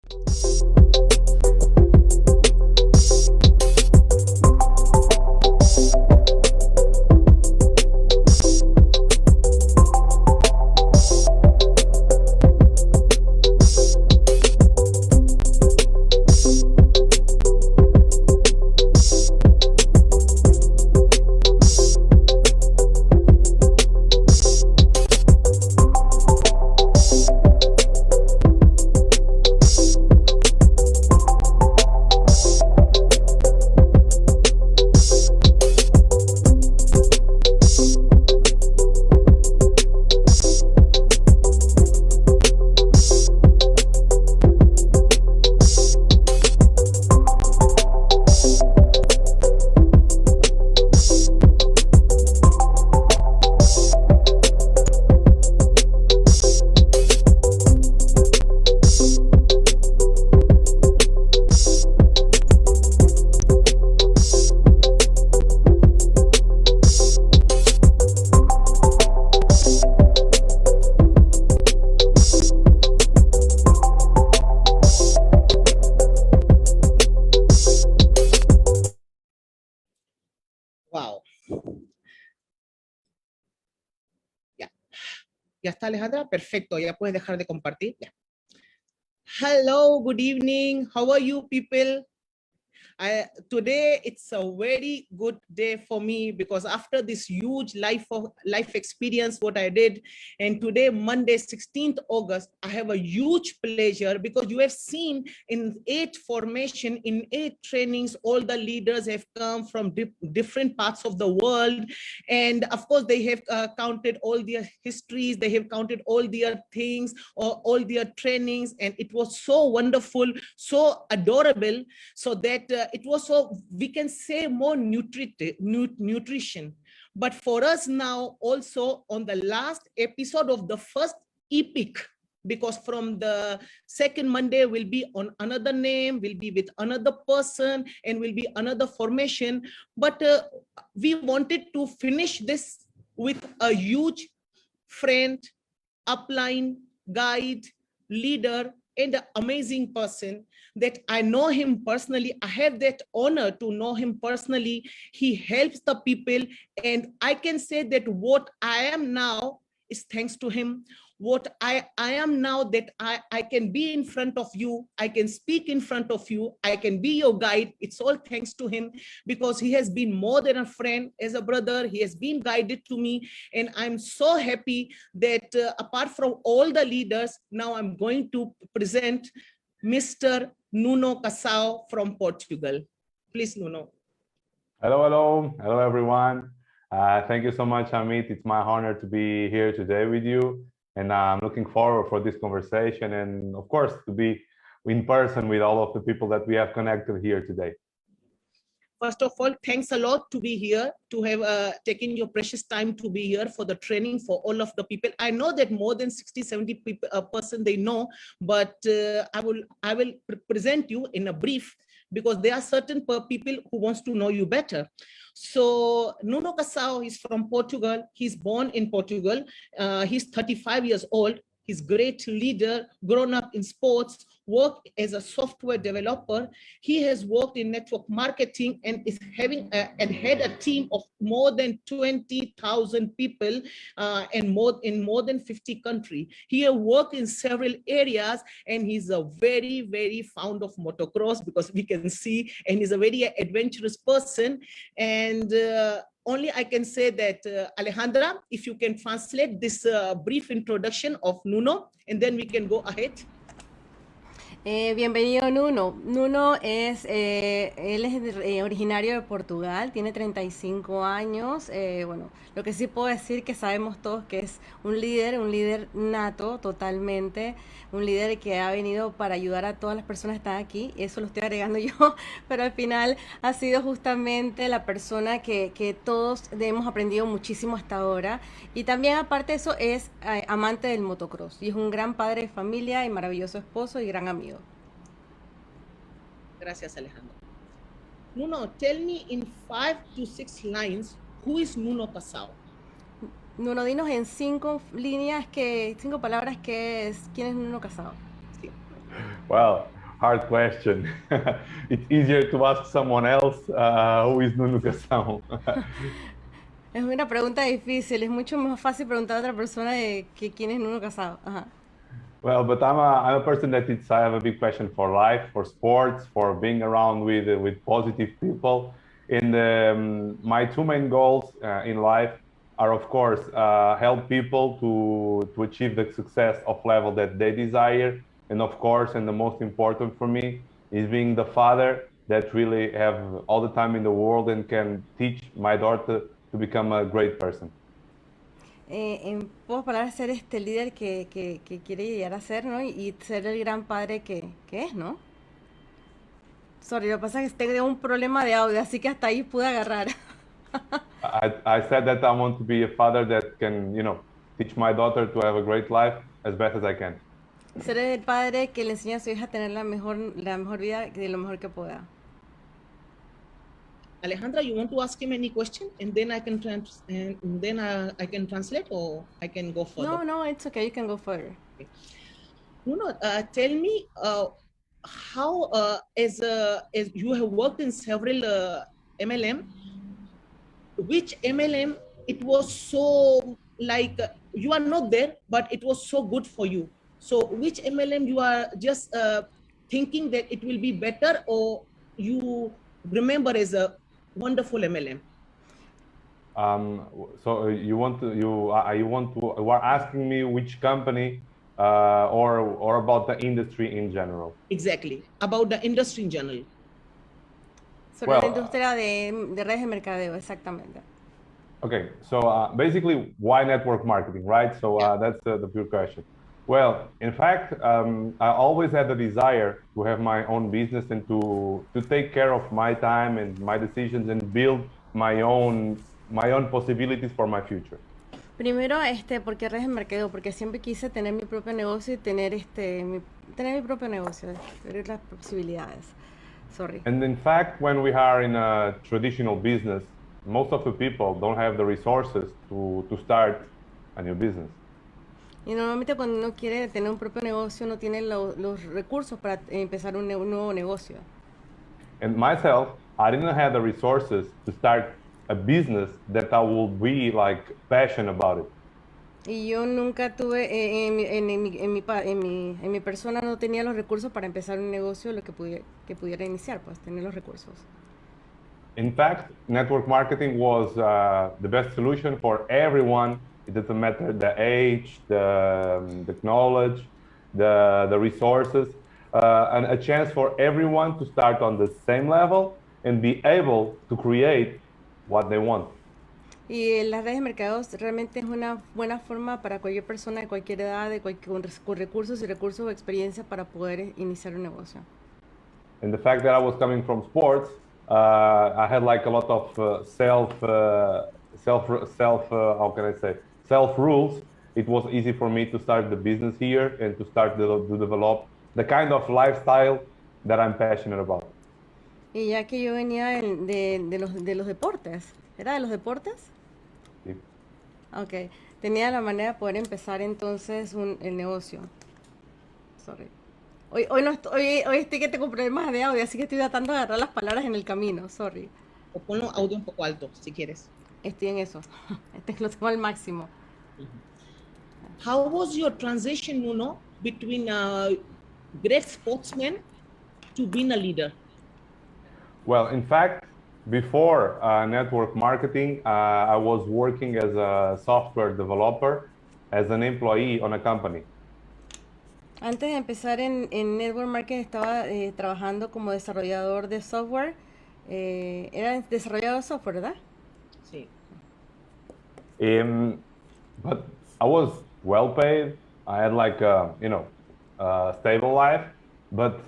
Wow. Ya. ¿Ya está, Alejandra? Perfecto, ya puedes dejar de compartir. Ya. Hello, good evening. How are you people? Today it's a very good day for me because after this huge life experience what I did, and today Monday 16th August I have a huge pleasure because you have seen in 8 formation, in 8 trainings, all the leaders have come from different parts of the world, and of course they have counted all their histories, they have counted all their things or all their trainings, and it was so wonderful, so adorable, so that it was, so we can say, more nutrition. But for us now also on the last episode of the first epic, because from the second Monday will be on another name, will be with another person, and will be another formation. But we wanted to finish this with a huge friend, upline, guide, leader, and an amazing person that I know him personally. I have that honor to know him personally. He helps the people, and I can say that what I am now is thanks to him. What I am now, that I can be in front of you, I can speak in front of you, I can be your guide, it's all thanks to him, because he has been more than a friend, as a brother. He has been guided to me, and I'm so happy that apart from all the leaders, now I'm going to present Mr. Nuno Casao from Portugal. Please, Nuno. Hello, everyone. Thank you so much, Amit. It's my honor to be here today with you. And I'm looking forward for this conversation, and of course to be in person with all of the people that we have connected here today. First of all, thanks a lot to be here, to have taken your precious time to be here for the training for all of the people. I know that more than 60-70 people, person they know, but I will present you in a brief, because there are certain people who wants to know you better. So Nuno Casao is from Portugal. He's born in Portugal. He's 35 years old. He's a great leader, grown up in sports, worked as a software developer. He has worked in network marketing and is having and had a team of more than 20,000 people and in more than 50 countries. He has worked in several areas, and he's a very, very fond of motocross, because we can see, and he's a very adventurous person. And only I can say that, Alejandra, if you can translate this brief introduction of Nuno, and then we can go ahead. Bienvenido Nuno. Nuno es, él es originario de Portugal, tiene 35 años. Bueno, lo que sí puedo decir que sabemos todos que es un líder nato totalmente, un líder que ha venido para ayudar a todas las personas que están aquí. Eso lo estoy agregando yo, pero al final ha sido justamente la persona que todos hemos aprendido muchísimo hasta ahora. Y también aparte de eso es amante del motocross y es un gran padre de familia y maravilloso esposo y gran amigo. Gracias, Alejandro. Nuno, tell me in 5 to 6 lines, who is Nuno Casao? Nuno, dinos en 5 líneas, 5 palabras, ¿quién es Nuno Casao? Sí. Well, hard question. It's easier to ask someone else who is Nunu Casão. Es una pregunta difícil, es mucho más fácil preguntar a otra persona de que quién es uno casado. Ajá. Well, but I'm a person that I have a big passion for life, for sports, for being around with positive people. And my two main goals in life are, of course, help people to achieve the success of level that they desire. And of course, and the most important for me is being the father that really have all the time in the world and can teach my daughter to become a great person. En pocas palabras, ser este líder que quiere llegar a ser, ¿no? Y ser el gran padre que es, ¿no? Sorry, lo que pasa es que tengo un problema de audio, así que hasta ahí pude agarrar. I said that I want to be a father that can, teach my daughter to have a great life as best as I can. Ser el padre que le enseña a su hija a tener la mejor vida de lo mejor que pueda. Alejandra, you want to ask him any question, and then I can I can translate, or I can go further. No, it's okay. You can go further. Okay. Tell me how, as you have worked in several MLM, which MLM it was so like you are not there, but it was so good for you. So which MLM you are just thinking that it will be better, or you remember as a wonderful MLM? So you are asking me which company or about the industry in general? Exactly, about the industry in general. Sobre la industria de redes de mercadeo, exactamente. Okay, so basically, why network marketing, right? So that's the pure question. Well, in fact, I always had the desire to have my own business and to take care of my time and my decisions and build my own possibilities for my future. Primero, porque redes de mercadeo, porque siempre quise tener mi propio negocio y tener mi propio negocio, ver las posibilidades. Sorry. And in fact, when we are in a traditional business, most of the people don't have the resources to start a new business. Y normalmente cuando uno quiere tener un propio negocio, no tiene los recursos para empezar un nuevo negocio. And myself, I didn't have the resources to start a business that I would be like passionate about it. Y yo nunca tuve, en mi persona no tenía los recursos para empezar un negocio lo que pudiera iniciar, pues tener los recursos. In fact, network marketing was the best solution for everyone. It doesn't matter the age, the knowledge, the resources, and a chance for everyone to start on the same level and be able to create what they want. Y las redes de mercados realmente es una buena forma para cualquier persona de cualquier edad, con recursos o experiencia para poder iniciar un negocio. And the fact that I was coming from sports, I had like a lot of self rules. It was easy for me to start the business here and to start to develop the kind of lifestyle that I'm passionate about. Y ya que yo venía de los deportes, ¿era de los deportes? Sí. Ok, tenía la manera de poder empezar entonces el negocio. Sorry. Hoy estoy que tengo problemas de audio, así que estoy tratando de agarrar las palabras en el camino, sorry. O ponlo audio un poco alto, si quieres. Estoy en eso, lo tengo al máximo. How was your transition, between a great sportsman to being a leader? Well, in fact, before network marketing, I was working as a software developer, as an employee on a company. Antes de empezar en network marketing estaba trabajando como desarrollador de software. Era desarrollador de software, ¿verdad? Sí. But I was well paid. I had like a stable life, but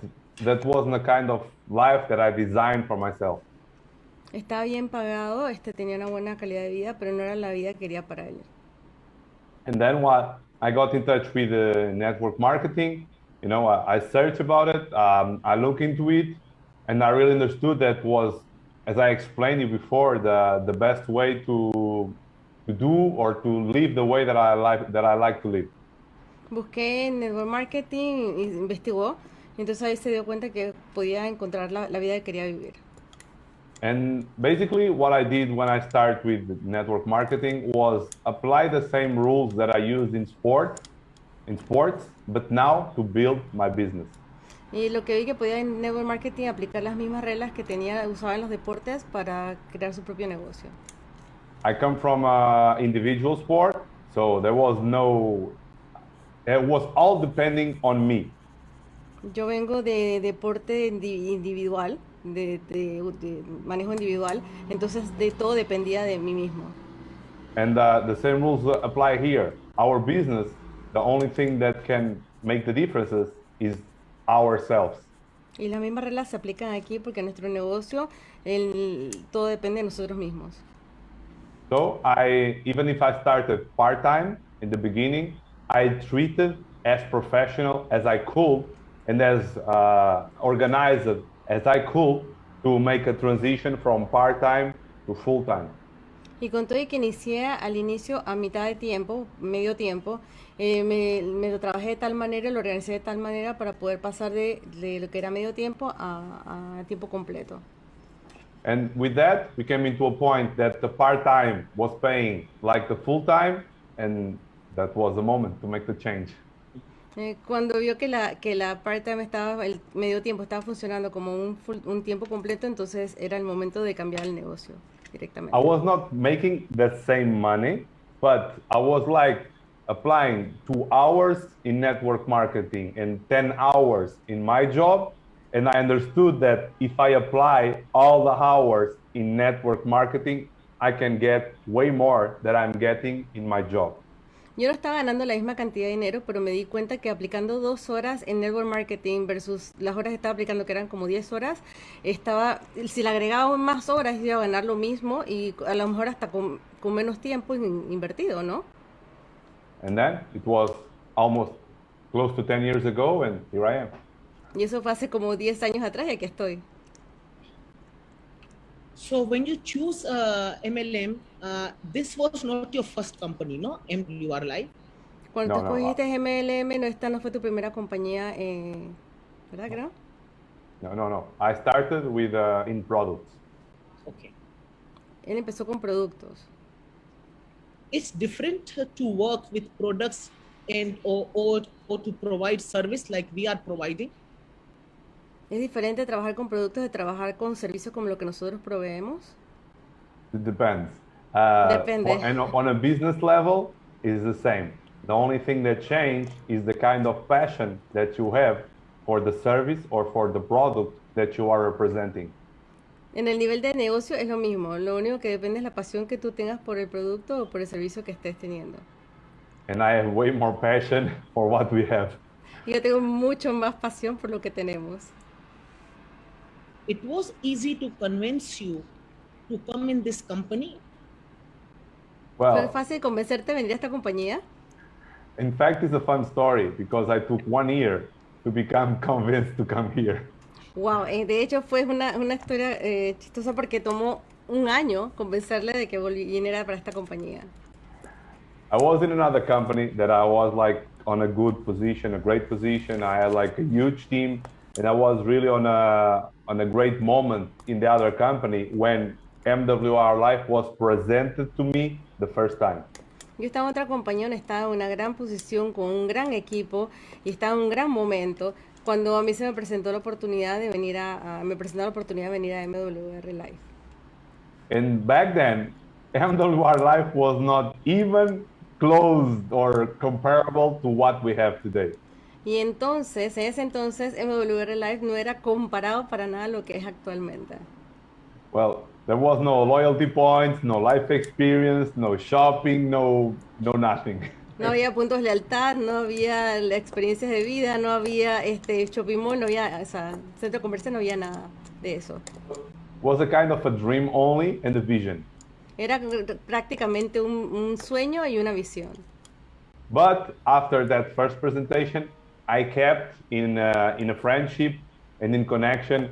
that wasn't the kind of life that I designed for myself. Estaba bien pagado, tenía una buena calidad de vida, pero no era la vida que quería para él. And then I got in touch with network marketing. I searched about it. I looked into it, and I really understood that was, as I explained it before, the best way to do or to live the way that I like to live. Busqué en network marketing, investigó Entonces ahí se dio cuenta que podía encontrar la vida que quería vivir. And basically what I did when I started with network marketing was apply the same rules that I used in sports, but now to build my business. Y lo que vi que podía en network marketing aplicar las mismas reglas que usaba en los deportes para crear su propio negocio. I come from an individual sport, so it was all depending on me. Yo vengo de deporte individual, de manejo individual, entonces de todo dependía de mí mismo. And the same rules apply here. Our business, the only thing that can make the differences is ourselves. Y las mismas reglas se aplican aquí porque en nuestro negocio todo depende de nosotros mismos. So even if I started part-time in the beginning, I treated as professional as I could and as organized as I could to make a transition from part-time to full-time. Y con todo y que inicié al inicio a mitad de tiempo, medio tiempo, me lo trabajé de tal manera, lo organicé de tal manera para poder pasar de lo que era medio tiempo a tiempo completo. And with that, we came into a point that the part-time was paying like the full-time, and that was the moment to make the change. Cuando vio que la part-time el medio tiempo estaba funcionando como un tiempo completo, entonces era el momento de cambiar el negocio directamente. I was not making the same money, but I was like applying 2 hours in network marketing and 10 hours in my job. And I understood that if I apply all the hours in network marketing, I can get way more than I'm getting in my job. Yo no estaba ganando la misma cantidad de dinero, pero me di cuenta que aplicando 2 horas en network marketing versus las horas que estaba aplicando, que eran como 10 horas, si le agregaba más horas, iba a ganar lo mismo y a lo mejor hasta con menos tiempo invertido, ¿no? And then it was almost close to 10 years ago, and here I am. Y eso fue hace como 10 años atrás y aquí estoy. So when you choose MLM, this was not your first company, no? MWR Live. Cuando No, tú no, escogiste MLM, esta no fue tu primera compañía, ¿verdad, creo? No. I started with in products. Okay. Él empezó con productos. It's different to work with products and or to provide service like we are providing. ¿Es diferente trabajar con productos de trabajar con servicios como lo que nosotros proveemos? It depends. Depende. And on a business level, it's the same. The only thing that changed is the kind of passion that you have for the service or for the product that you are representing. En el nivel de negocio es lo mismo. Lo único que depende es la pasión que tú tengas por el producto o por el servicio que estés teniendo. And I have way more passion for what we have. Y yo tengo mucho más pasión por lo que tenemos. It was easy to convince you to come in this company. ¿Fue Well, fácil convencerte de venir a esta compañía? in fact, it's a fun story because I took 1 year to become convinced to come here. Wow, de hecho fue una historia chistosa porque tomó 1 año convencerle de que viniera para esta compañía. I was in another company that I was like on a good position, a great position. I had like a huge team, and I was really on a great moment in the other company when MWR Life was presented to me the first time. Yo estaba en otra compañía donde estaba en una gran posición con un gran equipo y estaba en un gran momento cuando a mí se me presentó la oportunidad de venir a MWR Live. And back then, MWR Life was not even close or comparable to what we have today. Y entonces, en ese entonces, MWR Live no era comparado para nada a lo que es actualmente. Well, there was no loyalty points, no life experience, no shopping, no nothing. No había puntos de lealtad, no había experiencias de vida, no había shopping mall, no había, o sea, centro comercial, no había nada de eso. It was a kind of a dream only and a vision. Era prácticamente un sueño y una visión. But after that first presentation, I kept in a friendship and in connection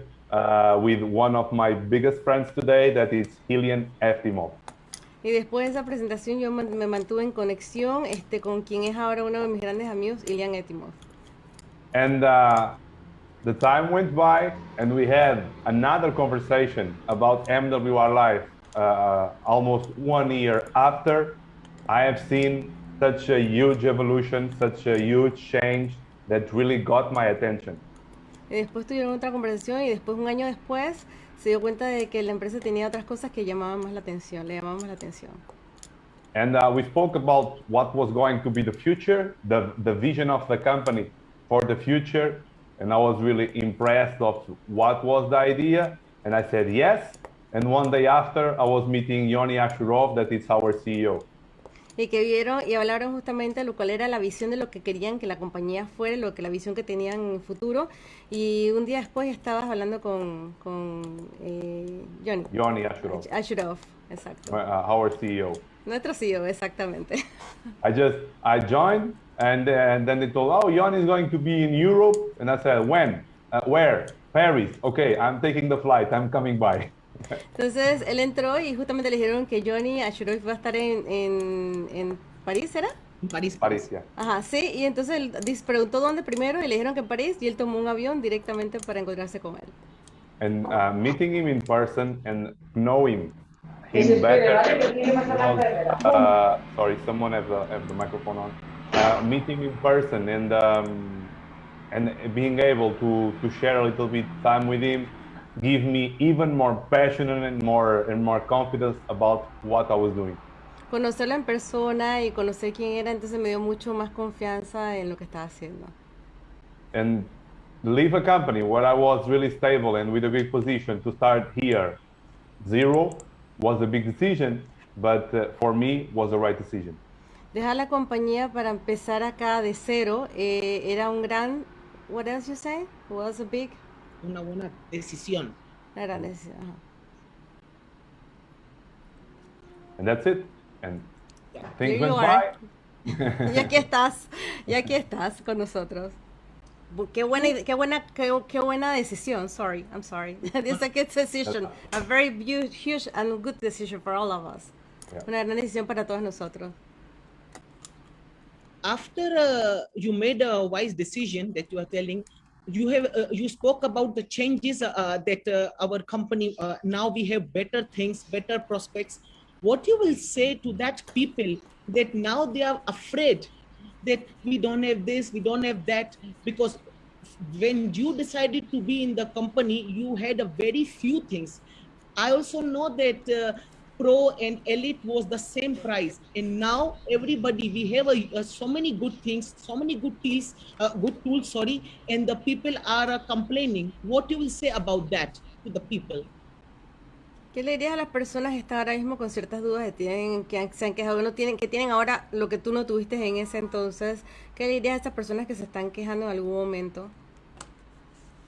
with one of my biggest friends today, that is Ilian Eftimov. Y después de esa presentación yo me mantuve en conexión con quien es ahora uno de mis grandes amigos, Ilian Eftimov. And the time went by and we had another conversation about MWR Life almost 1 year after. I have seen such a huge evolution, such a huge change that really got my attention. Y después tuvieron otra conversación y después, un año después, se dio cuenta de que la empresa tenía otras cosas que llamaban más la atención, le llamaban más la atención. And we spoke about what was going to be the future, the vision of the company for the future. And I was really impressed of what was the idea. And I said yes. And one day after, I was meeting Yoni Ashurov, that is our CEO. Y que vieron y hablaron justamente de lo cual era la visión de lo que querían que la compañía fuera, lo que la visión que tenían en el futuro. Y un día después estabas hablando con Yoni Ashurov. Ashurov, exacto. Our CEO. Nuestro CEO, exactamente. I joined, and then they told, oh, Yoni is going to be in Europe. And I said, when? Where? Paris. Okay, I'm taking the flight. I'm coming by. Entonces él entró y justamente le dijeron que Johnny Ashurov va a estar en París, ¿era? París. París, yeah. Ajá, sí, y entonces él preguntó dónde primero y le dijeron que en París y él tomó un avión directamente para encontrarse con él. And meeting him in person and knowing him better. Sorry, someone has the microphone on. Meeting in person and being able to share a little bit time with him give me even more passion and more confidence about what I was doing. Conocerlo en persona y conocer quién era, entonces me dio mucho más confianza en lo que estaba haciendo. And leave a company where I was really stable and with a big position to start here, zero, was a big decision, but for me was the right decision. Dejar la compañía para empezar acá de cero era un gran, what else you say? Was a big? Una buena decisión. Una gran decisión. Ajá. And that's it. And things Here you went are. by. Y aquí estás con nosotros. Qué buena decisión. Sorry, I'm sorry. It's a good decision. A very huge and good decision for all of us. Yeah. Una gran decisión para todos nosotros. After you made a wise decision that you are telling, you spoke about the changes that our company now we have better things, better prospects. What you will say to that people that now they are afraid that we don't have this, we don't have that, because when you decided to be in the company, you had a very few things. I also know that Pro and Elite was the same price, and now everybody, we have so many good things, so many good tools, and the people are complaining. What you will say about that to the people? ¿Qué le dirías a las personas que están ahora mismo con ciertas dudas que se han quejado, que tienen ahora lo que tú no tuviste en ese entonces? ¿Qué le dirías a estas personas que se están quejando en algún momento?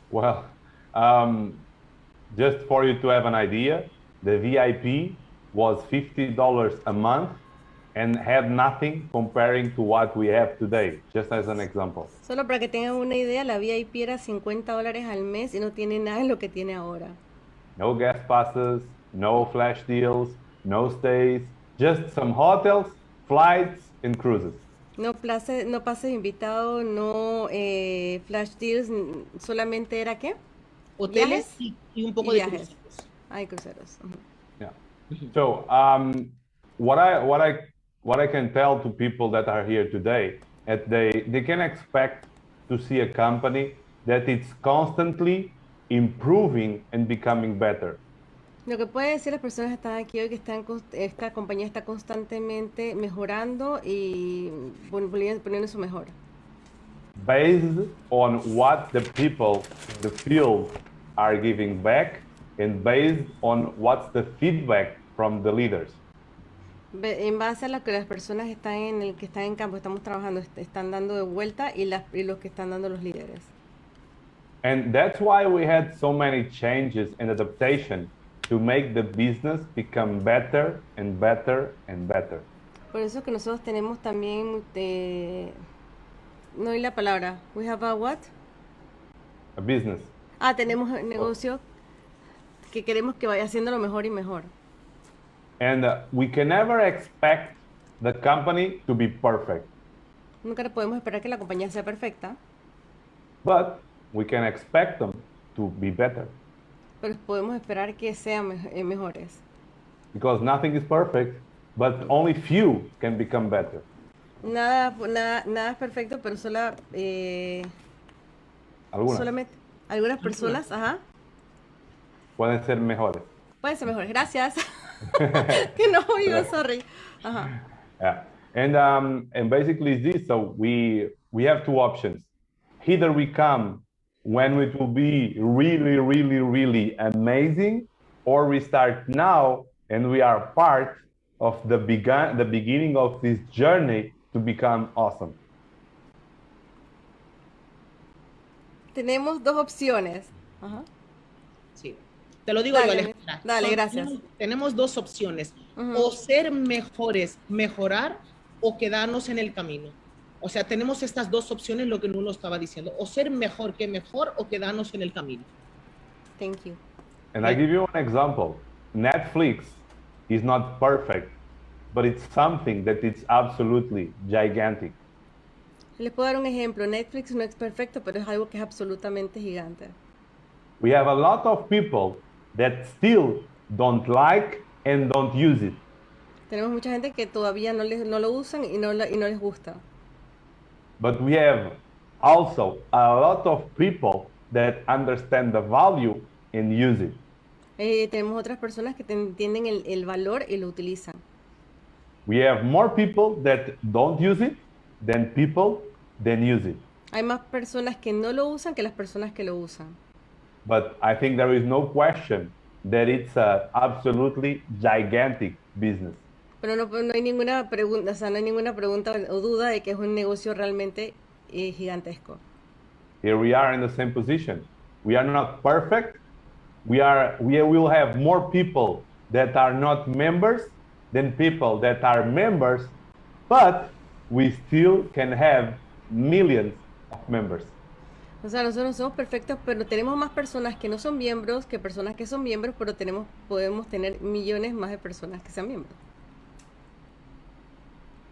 Well, just for you to have an idea, the VIP was $50 a month and had nothing comparing to what we have today, just as an example. Solo para que tengan una idea, la VIP era $50 al mes y no tiene nada de lo que tiene ahora. No gas passes, no flash deals, no stays, just some hotels, flights, and cruises. No pases invitado, no flash deals, solamente era ¿qué? Hoteles y un poco de viajes. cruceros. Hay cruceros. Uh-huh. Yeah. So what I can tell to people that are here today, that they can expect to see a company that it's constantly improving and becoming better. Lo que puede decir las personas que están aquí hoy que esta compañía está constantemente mejorando y poniendo su mejor. Based on what the people in the field are giving back and based on what's the feedback from the leaders. En base a lo que las personas que están en campo, estamos trabajando, están dando de vuelta y los que están dando los líderes. And that's why we had so many changes and adaptation to make the business become better and better and better. Por eso que nosotros tenemos también, no oí la palabra, we have a what? A business. Tenemos un negocio que queremos que vaya haciéndolo mejor y mejor. And we can never expect the company to be perfect. Nunca podemos esperar que la compañía sea perfecta. But we can expect them to be better. Pero podemos esperar que sean mejores. Because nothing is perfect, but only few can become better. Nada es perfecto, pero Algunas solamente algunas personas, ajá, pueden ser mejores. pueden ser mejores. Gracias. Que no oigo, sorry. Ajá. Yeah. And basically it's this. So we have two options. Either we come when it will be really, really, really amazing, or we start now and we are part of the beginning of this journey to become awesome. Tenemos dos opciones. Ajá. Sí. Te lo digo Dale, yo, Alejandra. dale, gracias. Tenemos dos opciones. Ujú. O ser mejores, mejorar, o quedarnos en el camino. O sea, tenemos estas dos opciones, lo que uno estaba diciendo. O ser mejor que mejor, o quedarnos en el camino. Thank you. And I give you an example. Netflix is not perfect, but it's something that is absolutely gigantic. Les puedo dar un ejemplo. Netflix no es perfecto, pero es algo que es absolutamente gigante. We have a lot of people that still don't like and don't use it. Tenemos mucha gente que todavía no lo usan y no les gusta. But we have also a lot of people that understand the value and use it. Tenemos otras personas que entienden el valor y lo utilizan. We have more people that don't use it than people that use it. Hay más personas que no lo usan que las personas que lo usan. But I think there is no question that it's a absolutely gigantic business. Pero no hay ninguna pregunta, o sea, no hay ninguna pregunta o duda de que es un negocio realmente gigantesco. Here we are in the same position. We are not perfect. We will have more people that are not members than people that are members, but we still can have millions of members. O sea, nosotros no somos perfectos, pero tenemos más personas que no son miembros que personas que son miembros, pero podemos tener millones más de personas que sean miembros.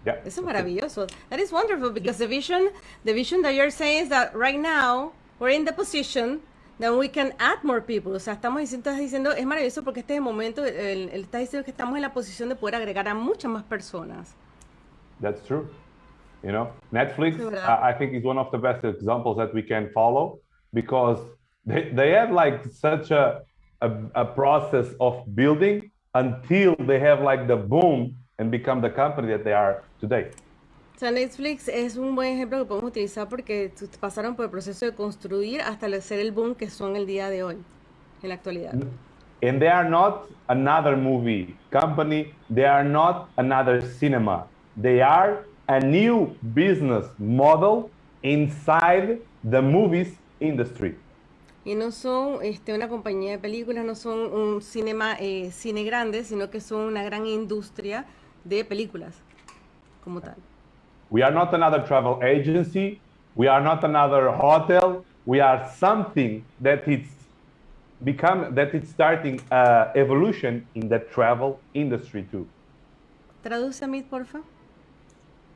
Yeah. Eso es maravilloso. That is wonderful because the vision that you're saying is that right now we're in the position that we can add more people. O sea, estás diciendo, es maravilloso porque este es el momento, él está diciendo que estamos en la posición de poder agregar a muchas más personas. That's true. You know, Netflix, Sí, ¿verdad? I think is one of the best examples that we can follow because they have like such a process of building until they have like the boom and become the company that they are today. O sea, Netflix es un buen ejemplo que podemos utilizar porque pasaron por el proceso de construir hasta ser el boom que son el día de hoy, en la actualidad. And they are not another movie company. They are not another cinema. They are a new business model inside the movies industry. Y no son una compañía de películas, no son un cine grande, sino que son una gran industria de películas como tal. We are not another travel agency. We are not another hotel. We are something that it's starting evolution in the travel industry too. Traduce, Amit, porfa.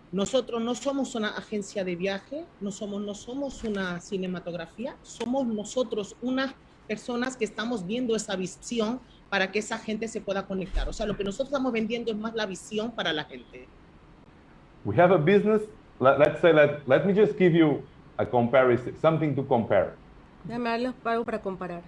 Nosotros no somos una agencia de viaje, no somos una cinematografía, somos nosotros unas personas que estamos viendo esa visión para que esa gente se pueda conectar. O sea, lo que nosotros estamos vendiendo es más la visión para la gente. We have a business. Let's say, let me just give you a comparison, something to compare. Déjame darles algo para comparar.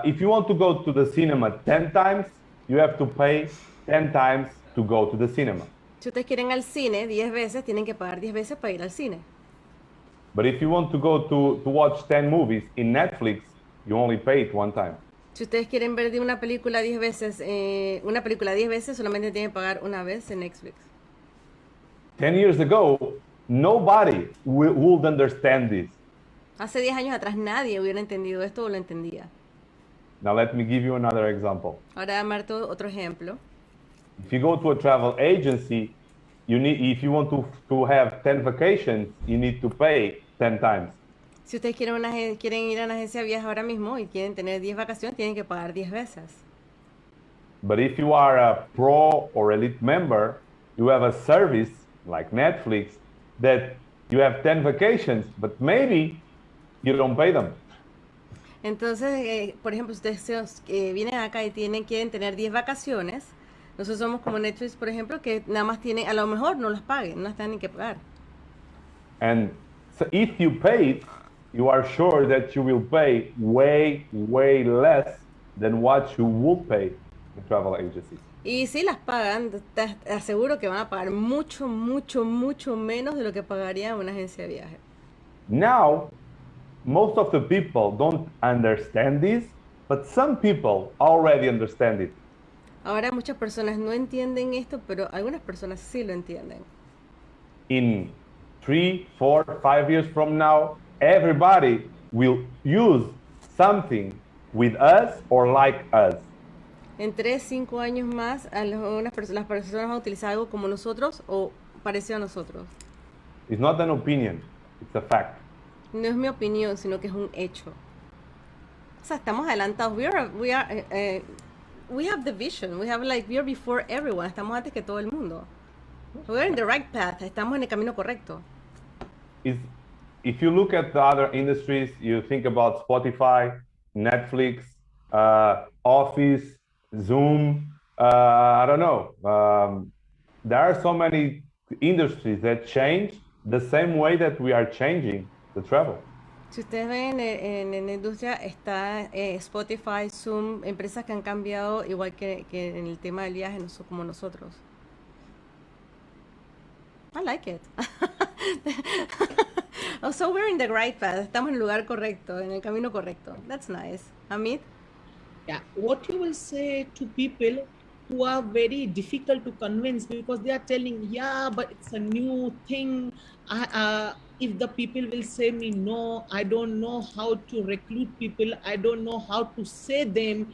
If you want to go to the cinema 10 times, you have to pay 10 times to go to the cinema. Si ustedes quieren al cine 10 veces, tienen que pagar 10 veces para ir al cine. But if you want to go to watch 10 movies in Netflix, you only pay it one time. Si ustedes quieren ver una película 10 veces, solamente tienen que pagar una vez en Netflix. 10 years ago, nobody would understand this. Hace 10 años atrás nadie hubiera entendido esto o lo entendía. Now let me give you another example. Ahora dame otro ejemplo. If you go to a travel agency, if you want to have 10 vacations, you need to pay 10 times. Si ustedes quieren ir a una agencia de viajes ahora mismo y quieren tener 10 vacaciones, tienen que pagar 10 veces. But if you are a pro or elite member, you have a service like Netflix that you have 10 vacations, but maybe you don't pay them. Entonces, por ejemplo, ustedes vienen acá y quieren tener 10 vacaciones. Nosotros somos como Netflix, por ejemplo, que nada más tienen, a lo mejor no las paguen, no las tienen que pagar. And so if you pay it, you are sure that you will pay way, way less than what you would pay in travel agencies. Y si las pagan, te aseguro que van a pagar mucho, mucho, mucho menos de lo que pagaría una agencia de viaje. Now, most of the people don't understand this, but some people already understand it. Ahora muchas personas no entienden esto, pero algunas personas sí lo entienden. In 3, 4, 5 years from now, everybody will use something with us or like us. En 3, 5 años más, las personas van a utilizar algo como nosotros o parecido a nosotros. It's not an opinion, it's a fact. No es mi opinión, sino que es un hecho. O sea, estamos adelantados. We have the vision. We are before everyone. Estamos antes que todo el mundo. We're in the right path. Estamos en el camino correcto. If you look at the other industries, you think about Spotify, Netflix, Office, Zoom, I don't know. There are so many industries that change the same way that we are changing the travel. Si ustedes ven en la industria, está Spotify, Zoom, empresas que han cambiado igual que en el tema del viaje, como nosotros. I like it. So we're in the right path. Estamos en el lugar correcto, en el camino correcto. That's nice. Amit? Yeah, what you will say to people who are very difficult to convince because they are telling, yeah, but it's a new thing. If the people will say me, no, I don't know how to recruit people. I don't know how to say them,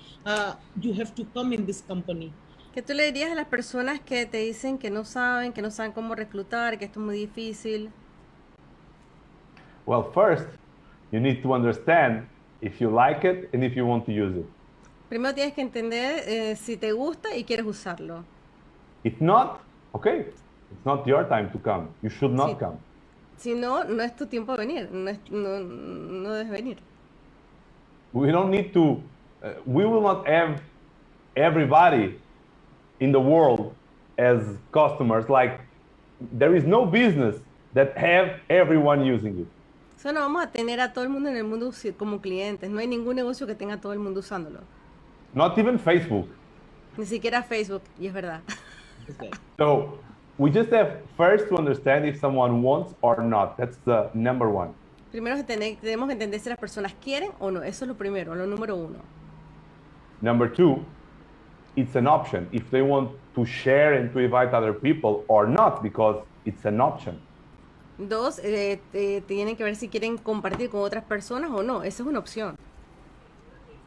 you have to come in this company. ¿Qué tú le dirías a las personas que te dicen que no saben cómo reclutar, que esto es muy difícil? Well, first, you need to understand if you like it and if you want to use it. Primero tienes que entender si te gusta y quieres usarlo. If not, okay, it's not your time to come. You should not come. Si no, no es tu tiempo de venir, no debes venir. We don't need to, we will not have everybody in the world as customers. Like, there is no business that have everyone using it. So, no vamos a tener a todo el mundo en el mundo como clientes. No hay ningún negocio que tenga a todo el mundo usándolo. Not even Facebook. Ni siquiera Facebook, y es verdad. So we just have first to understand if someone wants or not. That's the number one. Primero tenemos que entender si las personas quieren o no. Eso es lo primero, lo número uno. Number two, it's an option. If they want to share and to invite other people or not, because it's an option. Dos, tienen que ver si quieren compartir con otras personas o no. Esa es una opción.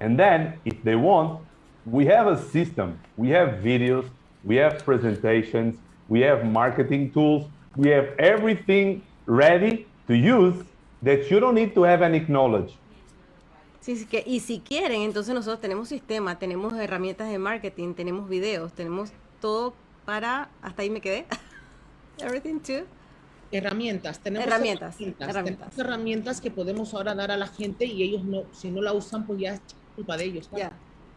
And then, if they want, we have a system. We have videos, we have presentations, we have marketing tools, we have everything ready to use that you don't need to have any knowledge. Sí, y si quieren, entonces nosotros tenemos sistema, tenemos herramientas de marketing, tenemos videos, tenemos todo para... Hasta ahí me quedé. Everything too. Tenemos herramientas que podemos ahora dar a la gente y ellos no, si no la usan, pues ya es culpa de ellos. Ya,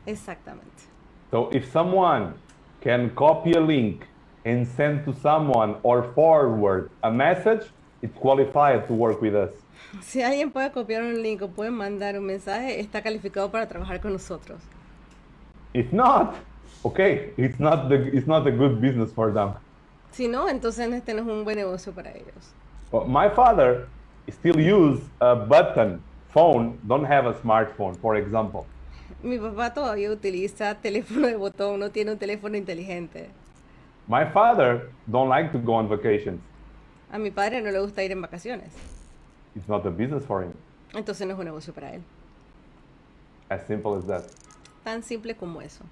exactamente. So if someone can copy a link and send to someone or forward a message, it's qualified to work with us. Si alguien puede copiar un link o puede mandar un mensaje, está calificado para trabajar con nosotros. If not, okay, it's not a good business for them. Si no, entonces este no es un buen negocio para ellos. Well, my father still use a button phone, don't have a smartphone, for example. Mi papá todavía utiliza teléfono de botón, no tiene un teléfono inteligente. My father don't like to go on vacations. A mi padre no le gusta ir en vacaciones. It's not a business for him. Entonces no es un negocio para él. As simple as that. Tan simple como eso.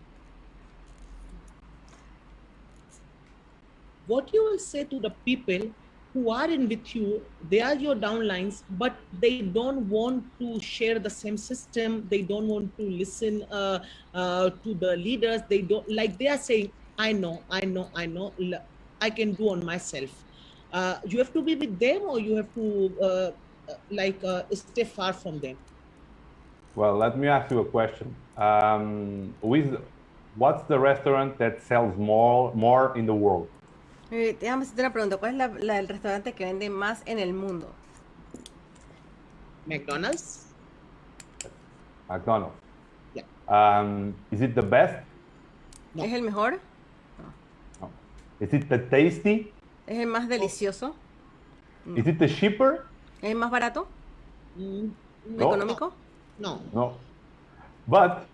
What you will say to the people who are in with you, they are your downlines, but they don't want to share the same system. They don't want to listen to the leaders. They are saying, I know, I can do on myself. You have to be with them, or you have to stay far from them. Well, let me ask you a question. What's the restaurant that sells more in the world? Déjame hacerte una pregunta. ¿Cuál es el restaurante que vende más en el mundo? McDonald's. McDonald's. Yeah. Is it the best? No. ¿Es el mejor? No. Is it the tasty? ¿Es el más delicioso? Is it the cheaper? ¿Es el más barato? Mm, No. ¿Económico? No. No. But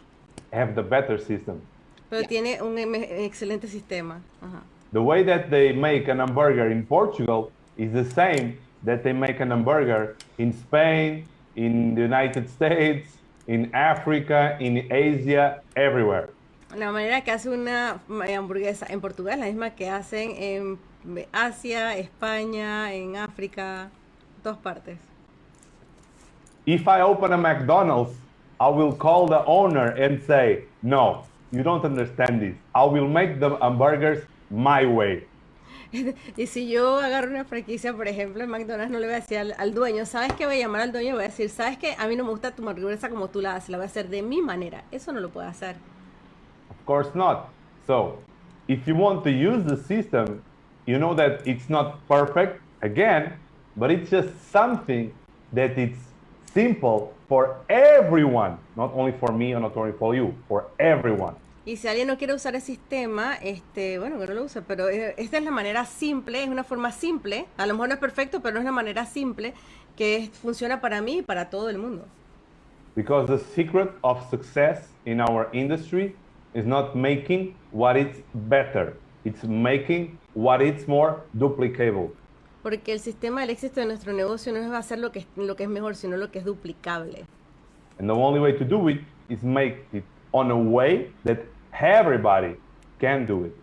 have the better system. Pero Yeah. tiene un excelente sistema. Ajá. The way that they make an hamburger in Portugal is the same that they make an hamburger in Spain, in the United States, in Africa, in Asia, everywhere. La manera que hace una hamburguesa en Portugal es la misma que hacen en Asia, España, en África, en todas partes. If I open a McDonald's, I will call the owner and say, no, you don't understand this. I will make the hamburgers my way. Y si yo agarro una franquicia, por ejemplo, en McDonald's, no le voy a decir al dueño, ¿sabes qué? Voy a llamar al dueño y voy a decir, ¿sabes qué? A mí no me gusta tu hamburguesa como tú la haces, la voy a hacer de mi manera. Eso no lo puede hacer. Of course not. So, if you want to use the system, you know that it's not perfect, again, but it's just something that it's simple for everyone, not only for me or not only for you, for everyone. Y si alguien no quiere usar el sistema, bueno, que no lo use, pero esta es la manera simple, es una forma simple, a lo mejor no es perfecto, pero es una manera simple que funciona para mí y para todo el mundo. Because the secret of success in our industry is not making what is better, it's making what is more duplicable. Porque el sistema del éxito de nuestro negocio no es hacer lo que es mejor, sino lo que es duplicable. And the only way to do it is make it on a way that everybody can do it.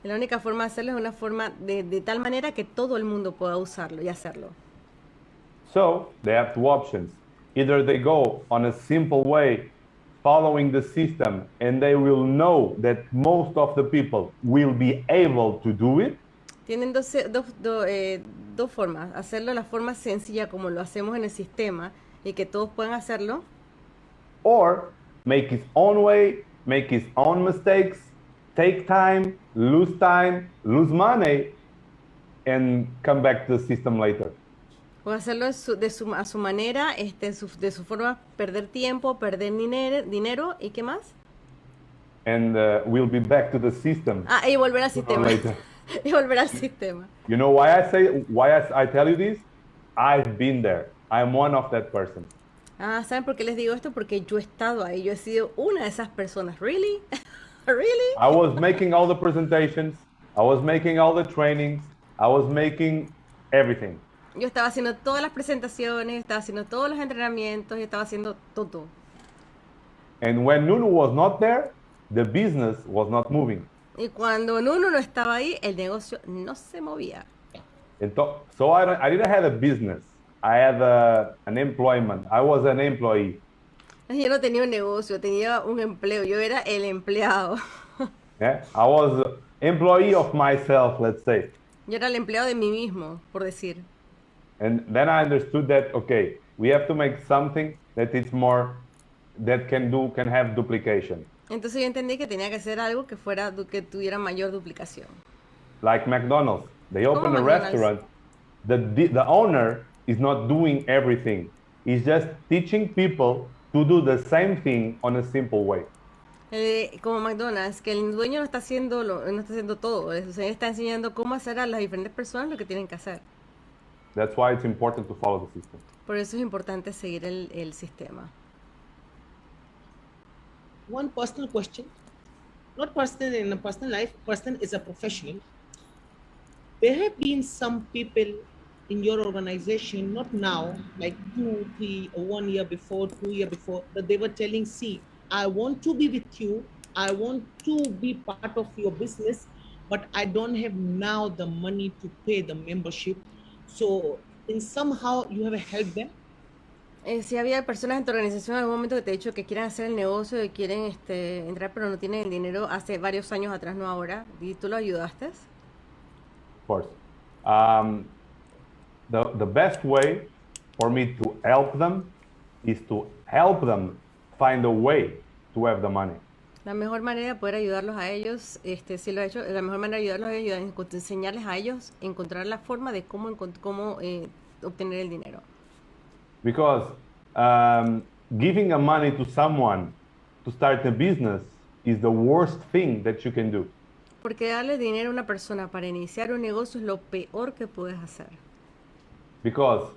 Y la única forma de hacerlo es una forma de tal manera que todo el mundo pueda usarlo y hacerlo. So they have two options. Either they go on a simple way, following the system, and they will know that most of the people will be able to do it. Tienen dos formas. Hacerlo de la forma sencilla como lo hacemos en el sistema y que todos puedan hacerlo. Or make his own way, make his own mistakes, take time, lose money, and come back to the system later. O hacerlo a su manera, de su forma, perder tiempo, perder dinero y ¿qué más? And we'll be back to the system. Y volver al sistema. Later. Y volver al sistema. You know why I tell you this? I've been there. I'm one of that person. ¿Saben por qué les digo esto? Porque yo he estado ahí, yo he sido una de esas personas. ¿Really? ¿Really? I was making all the presentations, I was making all the trainings, I was making everything. Yo estaba haciendo todas las presentaciones, estaba haciendo todos los entrenamientos, y estaba haciendo todo. And when Nunu was not there, the business was not moving. Y cuando Nuno no estaba ahí, el negocio no se movía. So I didn't have a business. I had an employment. I was an employee. Yo no tenía un negocio, tenía un empleo. Yo era el empleado. Yeah? I was employee of myself, let's say. Yo era el empleado de mí mismo, por decir. And then I understood that, okay, we have to make something that is more, that can have duplication. Entonces yo entendí que tenía que hacer algo que que tuviera mayor duplicación. Like McDonald's. They open a McDonald's? restaurant. The owner is not doing everything. He's just teaching people to do the same thing on a simple way. Como McDonald's, que el dueño no está haciendo todo. O sea, él está enseñando cómo hacer a las diferentes personas lo que tienen que hacer. That's why it's important to follow the system. Por eso es importante seguir el sistema. One personal question, not personal in a personal life, person is a professional. There have been some people in your organization, not now, like 2, 3, or 1 year before, 2 years before, that they were telling, see, I want to be with you, I want to be part of your business, but I don't have now the money to pay the membership. So in somehow you have helped them. Si había personas en tu organización en algún momento que te he dicho que quieren hacer el negocio, que quieren entrar, pero no tienen el dinero hace varios años atrás, no ahora, y tú lo ayudaste. Of course. the best way for me to help them is to help them find a way to have the money. La mejor manera de poder ayudarlos a ellos, si lo he hecho, la mejor manera de ayudarlos a ellos es enseñarles a ellos, encontrar la forma de cómo obtener el dinero. Because giving a money to someone to start a business is the worst thing that you can do. Porque darle dinero a una persona para iniciar un negocio es lo peor que puedes hacer. Because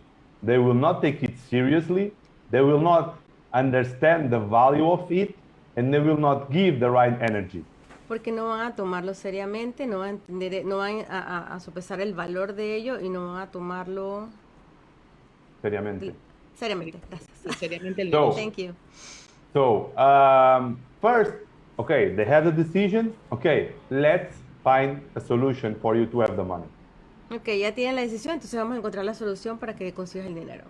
they will not take it seriously, they will not understand the value of it, and they will not give the right energy. Porque no van a tomarlo seriamente, no van a entender, no van a sopesar el valor de ello y no van a tomarlo Seriamente. seriamente. Gracias. Sí, seriamente el So, negocio. Thank you. So, first, okay, they have the decision. Okay, let's find a solution for you to have the money. Ok, ya tienen la decisión, entonces vamos a encontrar la solución para que consigas el dinero.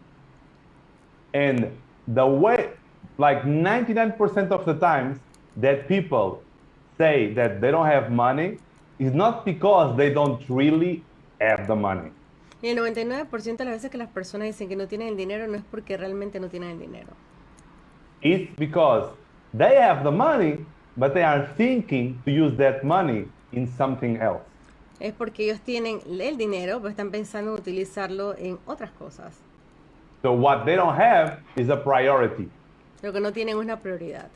And the way, like 99% of the times that people say that they don't have money is not because they don't really have the money. Y el 99% de las veces que las personas dicen que no tienen el dinero no es porque realmente no tienen el dinero. It's because they have the money, but they are thinking to use that money in something else. Es porque ellos tienen el dinero, pero están pensando en utilizarlo en otras cosas. So what they don't have is a priority. Lo que no tienen es una prioridad.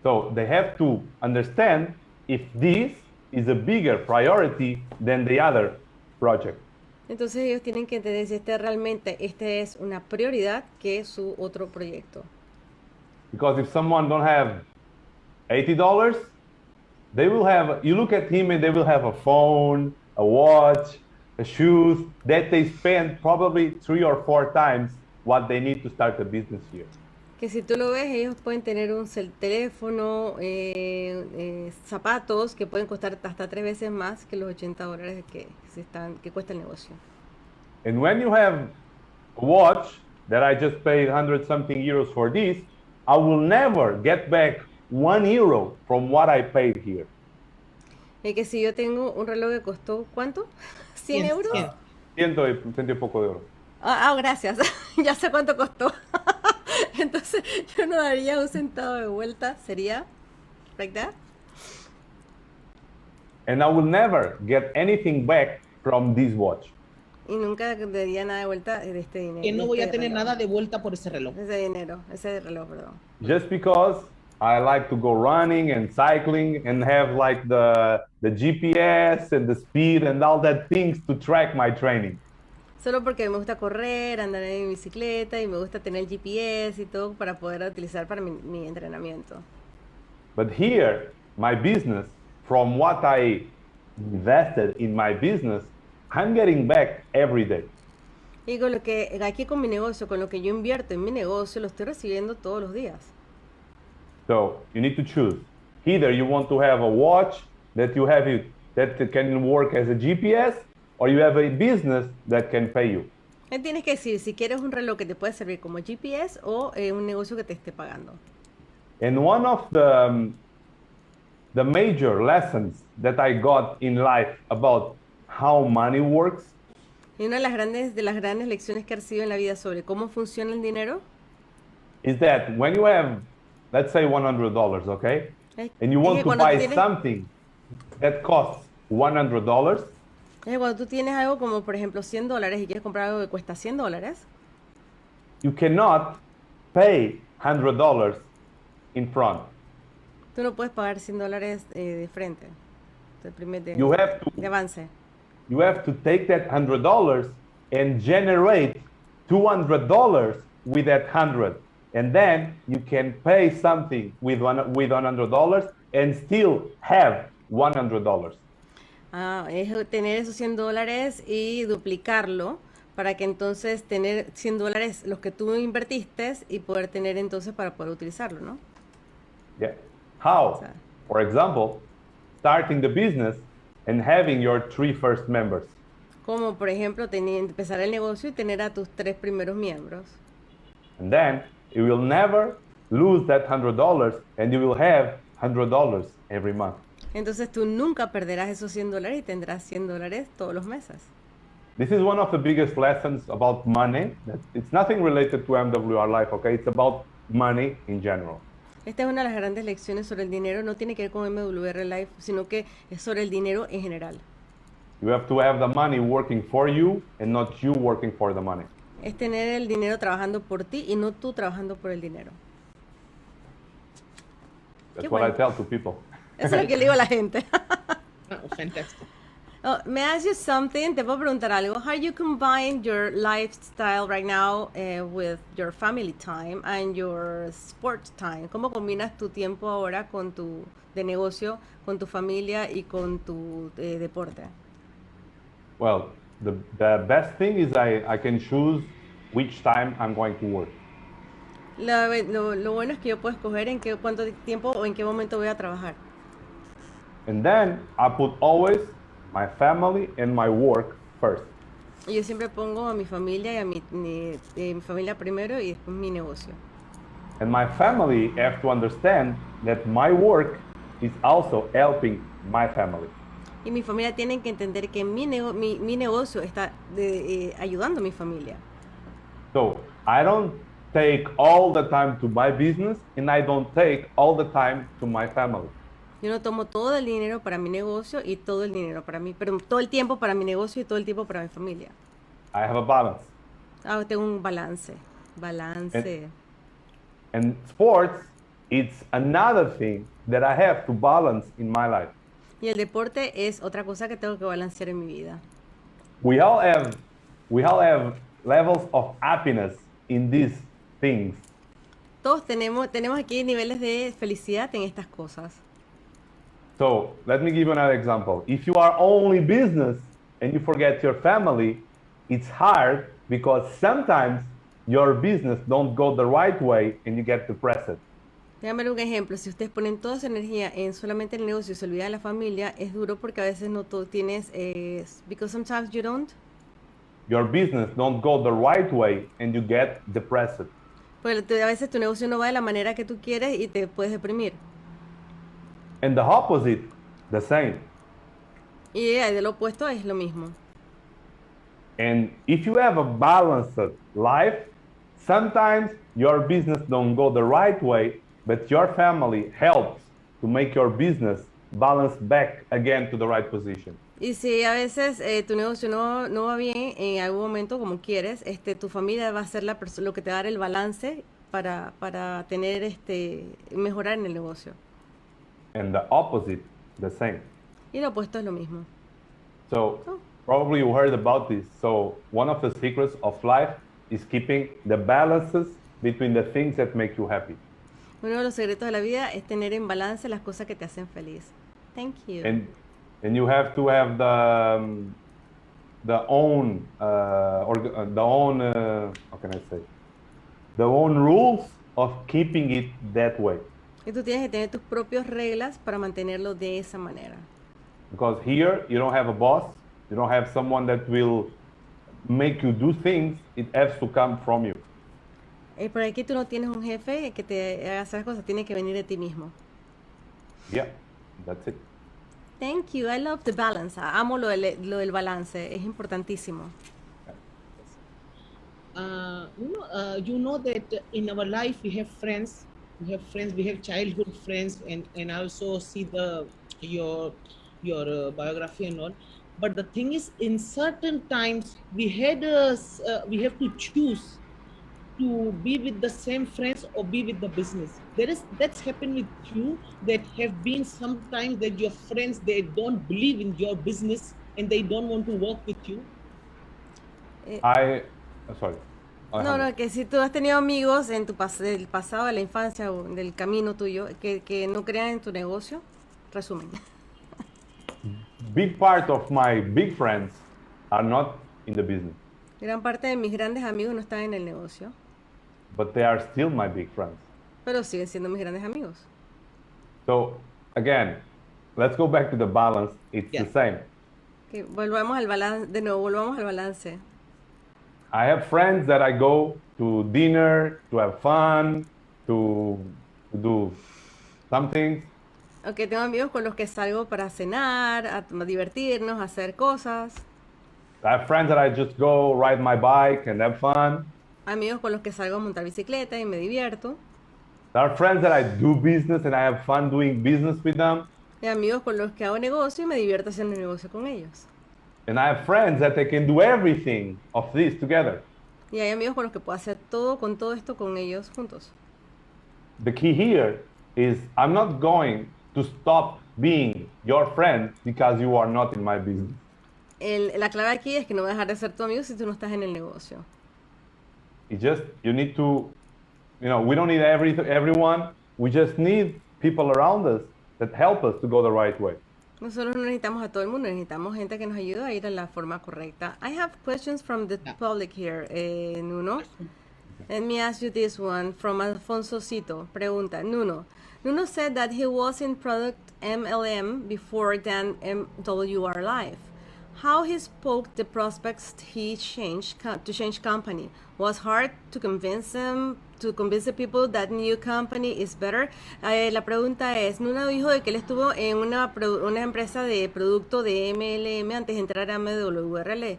So they have to understand if this is a bigger priority than the other project. Entonces ellos tienen que entender si este es una prioridad que su otro proyecto. Because if someone don't have $80, they will have, you look at him and they will have a phone, a watch, a shoes that they spend probably 3 or 4 times what they need to start a business here. Que si tú lo ves, ellos pueden tener un teléfono, zapatos que pueden costar hasta 3 veces más que los $80 que cuesta el negocio. And when you have a watch that I just paid 100 something euros for this, I will never get back €1 from what I paid here. Y que si yo tengo un reloj que costó, ¿cuánto? ¿100 euros? 100 y poco de euros. Gracias. Ya sé cuánto costó. Entonces yo no daría un centavo de vuelta. ¿Sería? Like that? And I will never get anything back from this watch. Y nunca daría nada de vuelta de este dinero. Que no voy a tener reloj. nada de vuelta por ese reloj. Ese reloj, perdón. Just because I like to go running and cycling and have like the GPS and the speed and all that things to track my training. Solo porque me gusta correr, andar en bicicleta y me gusta tener el GPS y todo para poder utilizar para mi entrenamiento. But here, my business, from what I invested in my business, I'm getting back every day. Y con lo que aquí con mi negocio, con lo que yo invierto en mi negocio, lo estoy recibiendo todos los días. So you need to choose. Either you want to have a watch that that can work as a GPS, or you have a business that can pay you. Tienes que decir si quieres un reloj que te puede servir como GPS o un negocio que te esté pagando. And one of the major lessons that I got in life about how money works Y una de las grandes lecciones que he recibido en la vida sobre cómo funciona el dinero is that when you have, let's say $100, okay? And you want to buy something that costs $100, cuando tú tienes algo como por ejemplo $100 y quieres comprar algo que cuesta $100, you cannot pay $100 in front. tú no puedes pagar $100 de frente, de avance. You have to take that $100 and generate $200 with that 100. And then you can pay something with $100 and still have $100. Es tener esos $100 y duplicarlo para que entonces tener $100 los que tú invertiste y poder tener entonces para poder utilizarlo, ¿no? Yeah. How? For example, starting the business and having your 3 first members. Como por ejemplo empezar el negocio y tener a tus 3 primeros miembros. And then you will never lose that $100 and you will have $100 every month. Entonces tú nunca perderás esos $100 y tendrás $100 todos los meses. This is one of the biggest lessons about money. It's nothing related to MWR life, okay? It's about money in general. Esta es una de las grandes lecciones sobre el dinero, no tiene que ver con MWR Life, sino que es sobre el dinero en general. You have to have the money working for you and not you working for the money. Es tener el dinero trabajando por ti y no tú trabajando por el dinero. That's Qué what I bueno. tell to people. Eso es lo que le digo a la gente. Oh, fantastic. Oh, may I ask you something? Te puedo preguntar algo. How you combine your lifestyle right now with your family time and your sports time? ¿Cómo combinas tu tiempo ahora con tu de negocio, con tu familia y con tu deporte? Well, the best thing is I can choose which time I'm going to work. Lo bueno es que yo puedo escoger en qué cuánto tiempo o en qué momento voy a trabajar. And then I put always my family and my work first. Y yo siempre pongo a mi familia y a mi familia primero y después mi negocio. And my family have to understand that my work is also helping my family. Y mi familia tiene que entender que mi negocio está ayudando a mi familia. So I don't take all the time to my business and I don't take all the time to my family. Yo no tomo todo el dinero para mi negocio y todo el dinero para mí, pero todo el tiempo para mi negocio y todo el tiempo para mi familia. I have a balance. Tengo un balance. Balance. And sports, it's another thing that I have to balance in my life. Y el deporte es otra cosa que tengo que balancear en mi vida. We all have levels of happiness in these things. Todos tenemos aquí niveles de felicidad en estas cosas. So let me give you another example. If you are only business and you forget your family, it's hard because sometimes your business don't go the right way and you get depressed. Déjame dar un ejemplo. Si ustedes ponen toda su energía en solamente el negocio y se olvidan de la familia, es duro porque a veces no todo tienes, because sometimes you don't. Your business don't go the right way and you get depressed. Porque a veces tu negocio no va de la manera que tú quieres y te puedes deprimir. And the opposite, the same. Y del opuesto es lo mismo. And if you have a balanced life, sometimes your business don't go the right way, but your family helps to make your business balance back again to the right position. Y si a veces tu negocio no va bien en algún momento como quieres, tu familia va a ser lo que te va a dar el balance para tener mejorar en el negocio. And the opposite, the same. Y lo opuesto es lo mismo. So probably you heard about this. So one of the secrets of life is keeping the balances between the things that make you happy. Uno de los secretos de la vida es tener en balance las cosas que te hacen feliz. Thank you. And you have to have how can I say, the own rules of keeping it that way. Y tú tienes que tener tus propias reglas para mantenerlo de esa manera. Because here you don't have a boss, you don't have someone that will make you do things. It has to come from you. Por aquí tú no tienes un jefe que te haga hacer cosas, tiene que venir de ti mismo. Yeah, that's it. Thank you. I love the balance. Amo lo del balance. Es importantísimo. You know that in our life we have friends, we have childhood friends, and also see your biography and all. But the thing is, in certain times we have to choose to be with the same friends or be with the business. That's happened with you, that have been sometimes that your friends, they don't believe in your business and they don't want to work with you. Sorry. No, que si tú has tenido amigos en del pasado, de la infancia o del camino tuyo, que no crean en tu negocio, resumen. Big part of my big friends are not in the business. Gran parte de mis grandes amigos no están en el negocio. But they are still my big friends. Pero siguen siendo mis grandes amigos. So again, let's go back to the balance. It's the same. Okay, volvamos al balance. I have friends that I go to dinner, to have fun, to do something. Okay, tengo amigos con los que salgo para cenar, a divertirnos, a hacer cosas. I have friends that I just go ride my bike and have fun. Amigos con los que salgo a montar bicicleta y me divierto. There are friends that I do business and I have fun doing business with them. Y amigos con los que hago negocio y me divierto haciendo negocio con ellos. And I have friends that I can do everything of this together. Y hay amigos con los que puedo hacer todo con todo esto con ellos juntos. The key here is I'm not going to stop being your friend because you are not in my business. La clave aquí es que no voy a dejar de ser tu amigo si tú no estás en el negocio. It's just, you need to, we don't need everyone. We just need people around us that help us to go the right way. Nosotros no necesitamos a todo el mundo, necesitamos gente que nos ayude a ir a la forma correcta. I have questions from the public here, Nuno. Let me ask you this one from Alfonso Cito. Pregunta, Nuno. Nuno said that he was in product MLM before than MWR Live. How he spoke the prospects he changed to change company was hard to convince them, to convince the people that new company is better. La pregunta es, Nuno dijo de que él estuvo en una empresa de producto de MLM antes de entrar a MWR.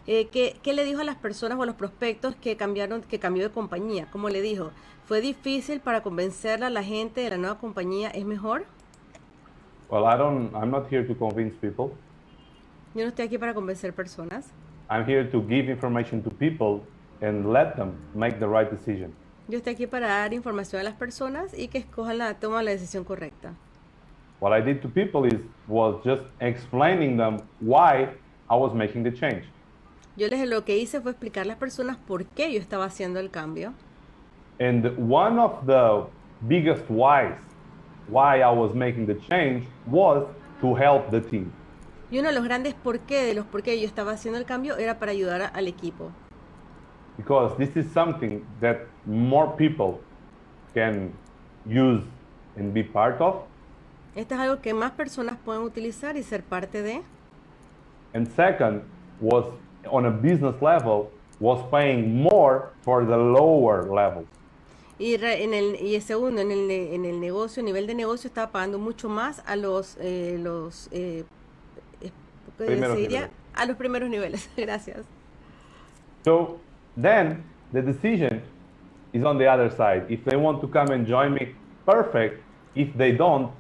¿Qué le dijo a las personas o a los prospectos que cambió de compañía? ¿Cómo le dijo? ¿Fue difícil para convencerla a la gente de la nueva compañía es mejor? Well, I'm not here to convince people. Yo no estoy aquí para convencer personas. I'm here to give information to people and let them make the right decision. Yo estoy aquí para dar información a las personas y que tomen la decisión correcta. What I did to people was just explaining them why I was making the change. Lo que hice fue explicar a las personas por qué yo estaba haciendo el cambio. And one of the biggest why I was making the change was to help the team. Y uno de los grandes por qué yo estaba haciendo el cambio era para ayudar al equipo. Because this is something that more people can use and be part of. Esto es algo que más personas pueden utilizar y ser parte de. And second was on a business level was paying more for the lower levels. Y segundo, en el negocio, a nivel de negocio, estaba pagando mucho más a los primeros niveles. Gracias. So then the decision is on the other side. If they want to come and join me, perfect. If they don't,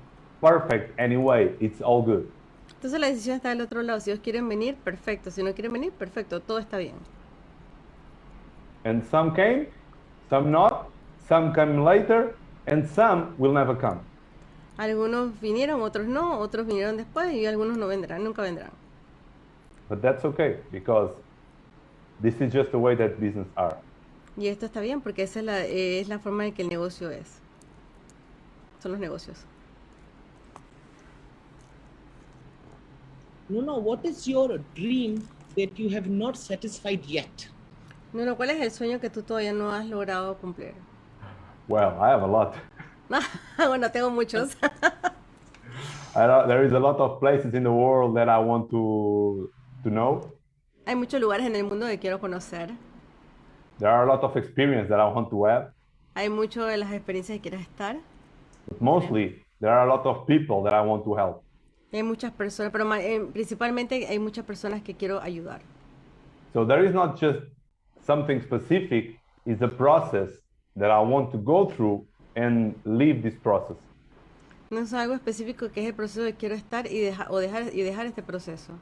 perfect anyway. It's all good. Entonces la decisión está del otro lado. Si ellos quieren venir, perfecto. Si no quieren venir, perfecto. Todo está bien. And some came, some not, some came later, and some will never come. Algunos vinieron, otros no, otros vinieron después y algunos no vendrán, nunca vendrán. But that's okay, because this is just the way that business are. Y esto está bien porque esa es la forma en que el negocio es. Son los negocios. Nuno, what is your dream that you have not satisfied yet? Nuno, ¿cuál es el sueño que tú todavía no has logrado cumplir? Well, I have a lot. Bueno, tengo muchos. There is a lot of places in the world that I want to know. Hay muchos lugares en el mundo que quiero conocer. There are a lot of experience that I want to have. Hay mucho de las experiencias que quiero estar. But mostly, there are a lot of people that I want to help. Hay muchas personas, pero principalmente hay muchas personas que quiero ayudar. So there is not just something specific, it's a process that I want to go through and live this process. No es algo específico que es el proceso que quiero estar y dejar este proceso.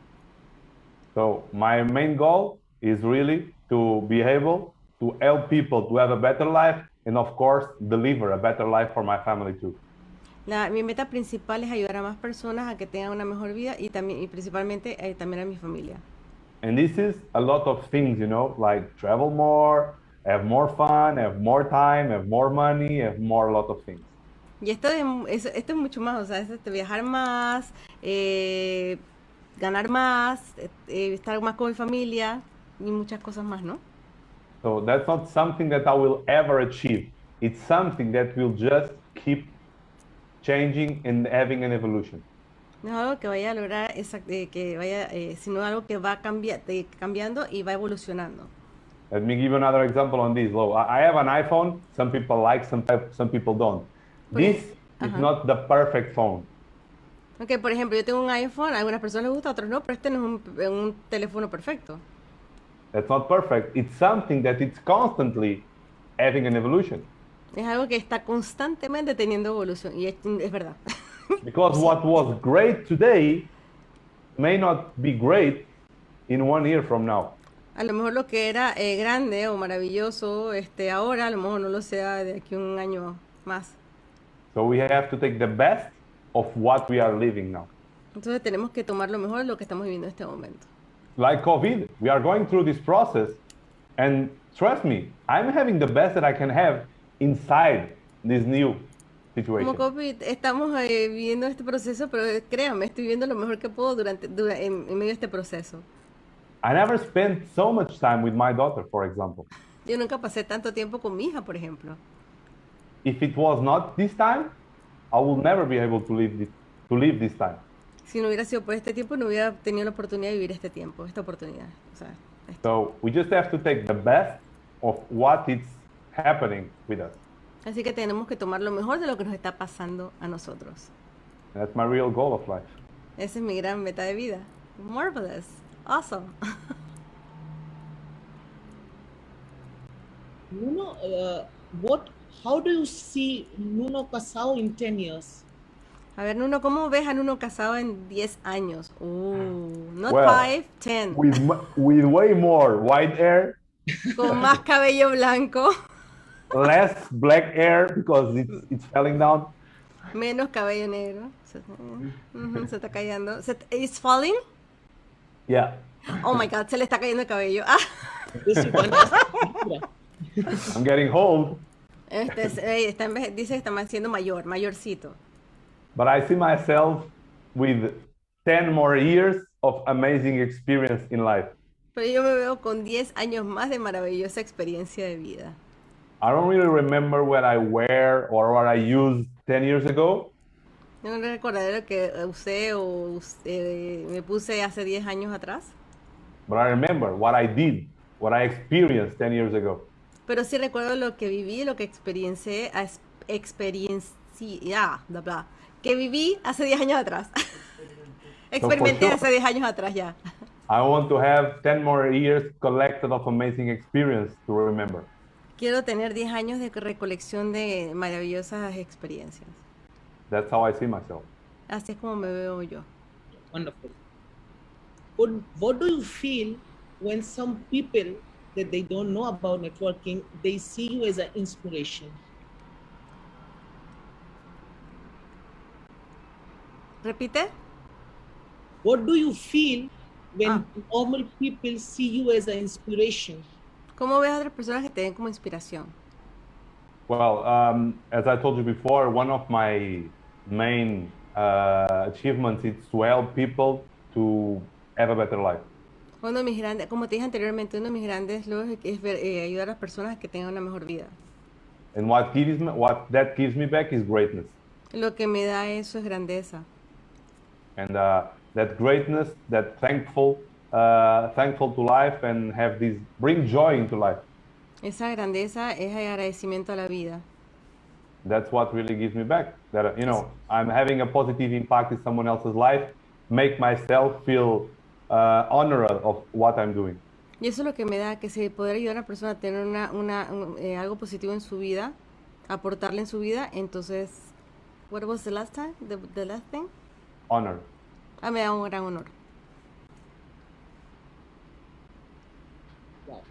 So my main goal is really to be able to help people to have a better life and of course deliver a better life for my family too. Mi meta principal es ayudar a más personas a que tengan una mejor vida y principalmente también a mi familia. And this is a lot of things, like travel more, have more fun, have more time, have more money, have more a lot of things. Y esto es mucho más, o sea, es viajar más, ganar más, estar más con mi familia y muchas cosas más, ¿no? So that's not something that I will ever achieve. It's something that will just keep changing and having an evolution. No es algo que vaya a lograr, sino algo que va cambiando y va evolucionando. Let me give you another example on this. I have an iPhone. Some people like, some people don't. This is not the perfect phone. Ok, por ejemplo, yo tengo un iPhone, a algunas personas les gusta, a otros no, pero este no es un teléfono perfecto. That's not perfect. It's something that it's constantly having an evolution. Es algo que está constantemente teniendo evolución y es verdad. Because what was great today may not be great in 1 year from now. A lo mejor lo que era grande o maravilloso ahora, a lo mejor no lo sea de aquí a un año más. So we have to take the best of what we are living now. Entonces tenemos que tomar lo mejor de lo que estamos viviendo en este momento. Like COVID, we are going through this process, and trust me, I'm having the best that I can have inside this new situation. Como COVID, estamos viviendo este proceso, pero créanme, estoy viviendo lo mejor que puedo en medio de este proceso. I never spent so much time with my daughter, for example. Yo nunca pasé tanto tiempo con mi hija, por ejemplo. If it was not this time, I will never be able to live this time. Si no hubiera sido por este tiempo, no hubiera tenido la oportunidad de vivir esta oportunidad. O sea, So we just have to take the best of what is happening with us. así que tenemos que tomar lo mejor de lo que nos está pasando a nosotros. That's my real goal of life. Esa es mi gran meta de vida. Marvelous. Awesome. Nuno, how do you see Nuno casado in 10 years? A ver, Nuno, ¿cómo ves a Nuno casado en 10 años? Not Well, 5, 10. With way more white hair, Con más cabello blanco, less black hair because it's falling down. menos cabello negro. Se está cayendo. It's falling? Yeah. Oh my God, se le está cayendo el cabello. Ah. I'm getting old, Dice que está siendo mayorcito. but I see myself with 10 more years of amazing experience in life. Pero yo me veo con 10 años más de maravillosa experiencia de vida. I don't really remember what I wear or what I used 10 years ago, No recordaré lo que usé o me puse hace 10 años atrás, but I remember what I did, what I experienced 10 years ago. pero sí recuerdo lo que viví, lo que que viví hace 10 años atrás. Experimenté sure. hace 10 años atrás ya. I want to have 10 more years collected of amazing experience to remember. Quiero tener 10 años de recolección de maravillosas experiencias. That's how I see myself. Así es como me veo yo. Wonderful. What do you feel when some people that they don't know about networking, they see you as an inspiration? ¿Repite? What do you feel when normal people see you as an inspiration? ¿Cómo ves a otras personas que te ven como inspiración? Well, as I told you before, one of my main achievements is to help people to have a better life. Uno de mis grandes, como te dije anteriormente, uno de mis grandes logros es ayudar a las personas a que tengan una mejor vida. And what that gives me back is greatness. Lo que me da eso es grandeza. And that greatness, that thankful to life and bring joy into life. Esa grandeza es agradecimiento a la vida. That's what really gives me back. That, I'm having a positive impact in someone else's life, make myself feel honored of what I'm doing. Y eso es lo que me da, que se poder ayudar a una persona a tener algo positivo en su vida, aportarle en su vida. Entonces, what was the last time? The last thing? Honor. Me da un gran honor. Wow.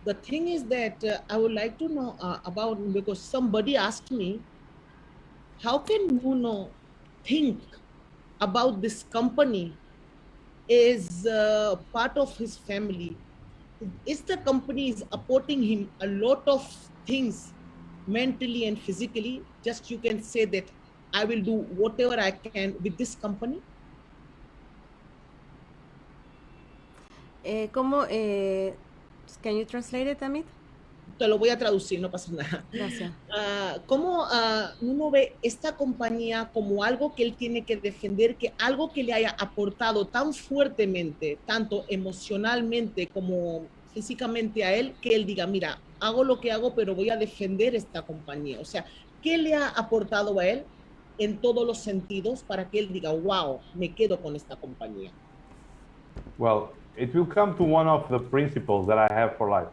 The thing is that I would like to know about, because somebody asked me, how can Nuno think about this company as part of his family? Is the company is supporting him a lot of things mentally and physically? Just you can say that I will do whatever I can with this company. Can you translate it, Amit? Te lo voy a traducir, no pasa nada. Gracias. ¿Cómo uno ve esta compañía como algo que él tiene que defender, que algo que le haya aportado tan fuertemente, tanto emocionalmente como físicamente a él, que él diga, mira, hago lo que hago, pero voy a defender esta compañía? O sea, ¿qué le ha aportado a él en todos los sentidos para que él diga, wow, me quedo con esta compañía? Well, it will come to one of the principles that I have for life,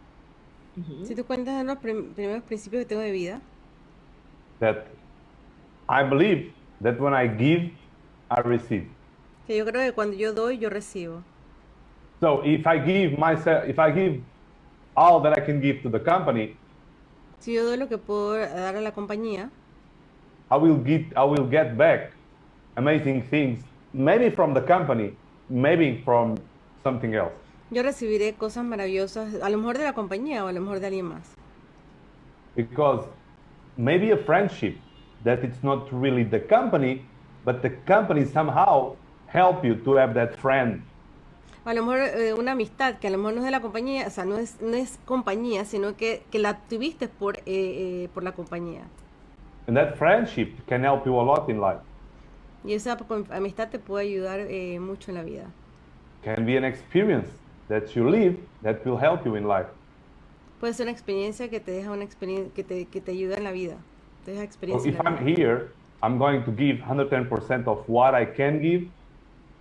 Si tú cuentas en los primeros principios que tengo de vida, that I believe that when I give, I receive. que yo creo que cuando yo doy, yo recibo. So if I give all that I can give to the company, Si yo doy lo que puedo dar a la compañía, I will get back amazing things, maybe from the company, maybe from something else. yo recibiré cosas maravillosas, a lo mejor de la compañía o a lo mejor de alguien más. Because maybe a friendship that it's not really the company, but the company somehow help you to have that friend. A lo mejor una amistad que a lo mejor no es de la compañía, o sea, no es compañía, sino que la tuviste por la compañía. And that friendship can help you a lot in life. Y esa amistad te puede ayudar mucho en la vida. Can be an experience that you live that will help you in life. Puede ser una experiencia que te deja una experiencia que te ayuda en la vida. Te deja So experiencia if en la I'm vida. here, I'm going to give 110% of what I can give,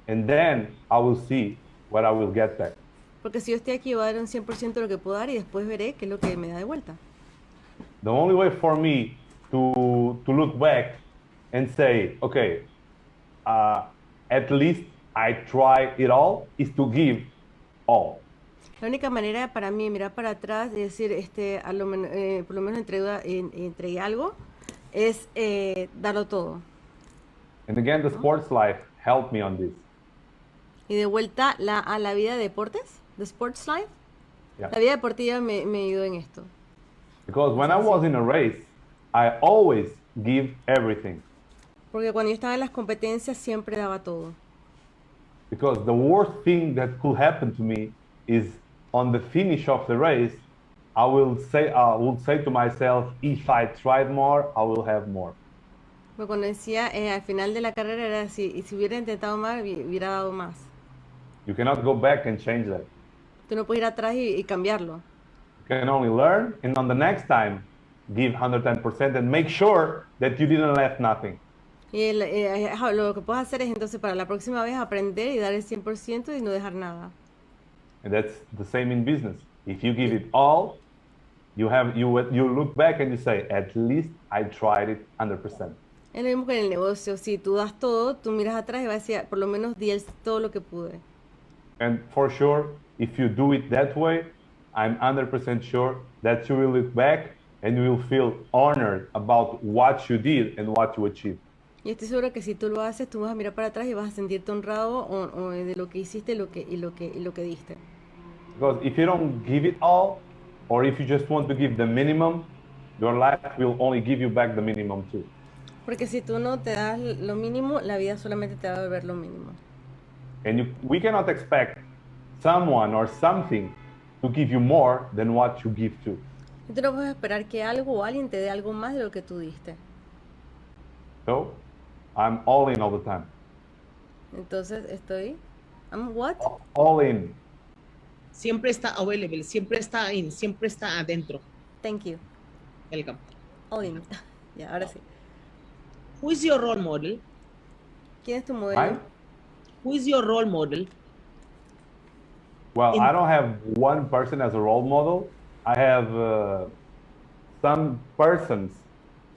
and then I will see what I will get back. Porque si yo estoy aquí, voy a dar un 100% de lo que puedo dar y después veré qué es lo que me da de vuelta. The only way for me to look back and say, okay, at least I try it all, is to give all. La única manera para mí mirar para atrás y decir, por lo menos entregué algo, es darlo todo. And again, the sports life helped me on this. Y de vuelta a la vida de deportes, the sports life, Yeah. la vida deportiva me ayudó en esto. Because when I was in a race, I always give everything. Porque cuando yo estaba en las competencias siempre daba todo. Because the worst thing that could happen to me is on the finish of the race, I would say to myself, if I tried more, I will have more. Porque cuando decía al final de la carrera era así, y si hubiera intentado más, hubiera dado más. You cannot go back and change that. Tú no puedes ir atrás y cambiarlo. You can only learn, and on the next time, give 110% and make sure that you didn't left nothing. Y lo que puedes hacer es entonces para la próxima vez aprender y dar el 100% y no dejar nada. And that's the same in business. If you give it all, you look back and you say, at least I tried it 100%. Es lo mismo que en el negocio. Si tú das todo, tú miras atrás y vas a decir, por lo menos di todo lo que pude. And for sure, if you do it that way, I'm 100% sure that you will look back and you will feel honored about what you did and what you achieved. Y estoy seguro que si tú lo haces, tú vas a mirar para atrás y vas a sentirte honrado o de lo que hiciste y lo que diste. Because if you don't give it all, or if you just want to give the minimum, your life will only give you back the minimum too. Porque si tú no te das lo mínimo, la vida solamente te va a devolver lo mínimo. And we cannot expect someone or something to give you more than what you give to. Y tú no puedes esperar que algo o alguien te dé algo más de lo que tú diste. So, I'm all in all the time. Entonces I'm what? All in. Siempre está available, siempre está in, siempre está adentro. Thank you. Welcome. All in. Ya, ahora sí. Who is your role model? ¿Quién es tu modelo? Mine? Who is your role model? Well, I don't have one person as a role model. I have some persons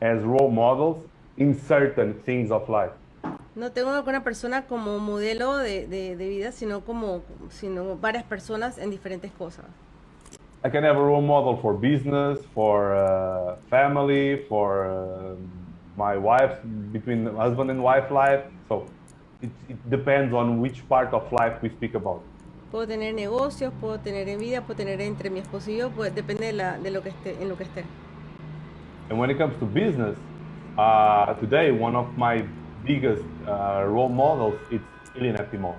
as role models in certain things of life. No tengo alguna persona como modelo de vida, sino varias personas en diferentes cosas. I can have a role model for business, for family, for my wife, between husband and wife life. So it depends on which part of life we speak about. Puedo tener negocios, puedo tener en vida, puedo tener entre mi esposo y yo, pues depende de lo que esté, en lo que esté. And when it comes to business, today one of my biggest role models is Ilya Timov.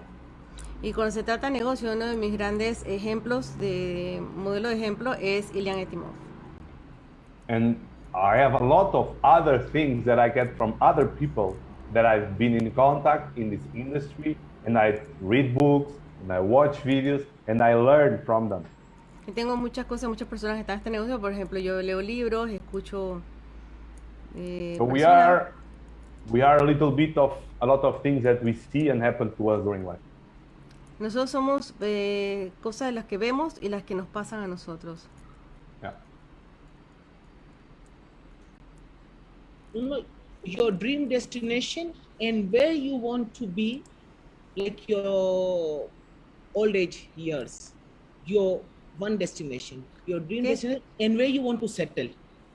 Y cuando se trata de negocio, uno de mis grandes modelo de ejemplo es Ilian Etimov. And I have a lot of other things that I get from other people that I've been in contact in this industry, and I read books, and I watch videos, and I learn from them. Y tengo muchas personas que están en este negocio. Por ejemplo, yo leo libros, escucho So we personas. We are a little bit of a lot of things that we see and happen to us during life. Nosotros somos cosas de las que vemos y las que nos pasan a nosotros. Yeah. Your dream destination and where you want to be, like your old age years, your one destination, your dream destination, and where you want to settle.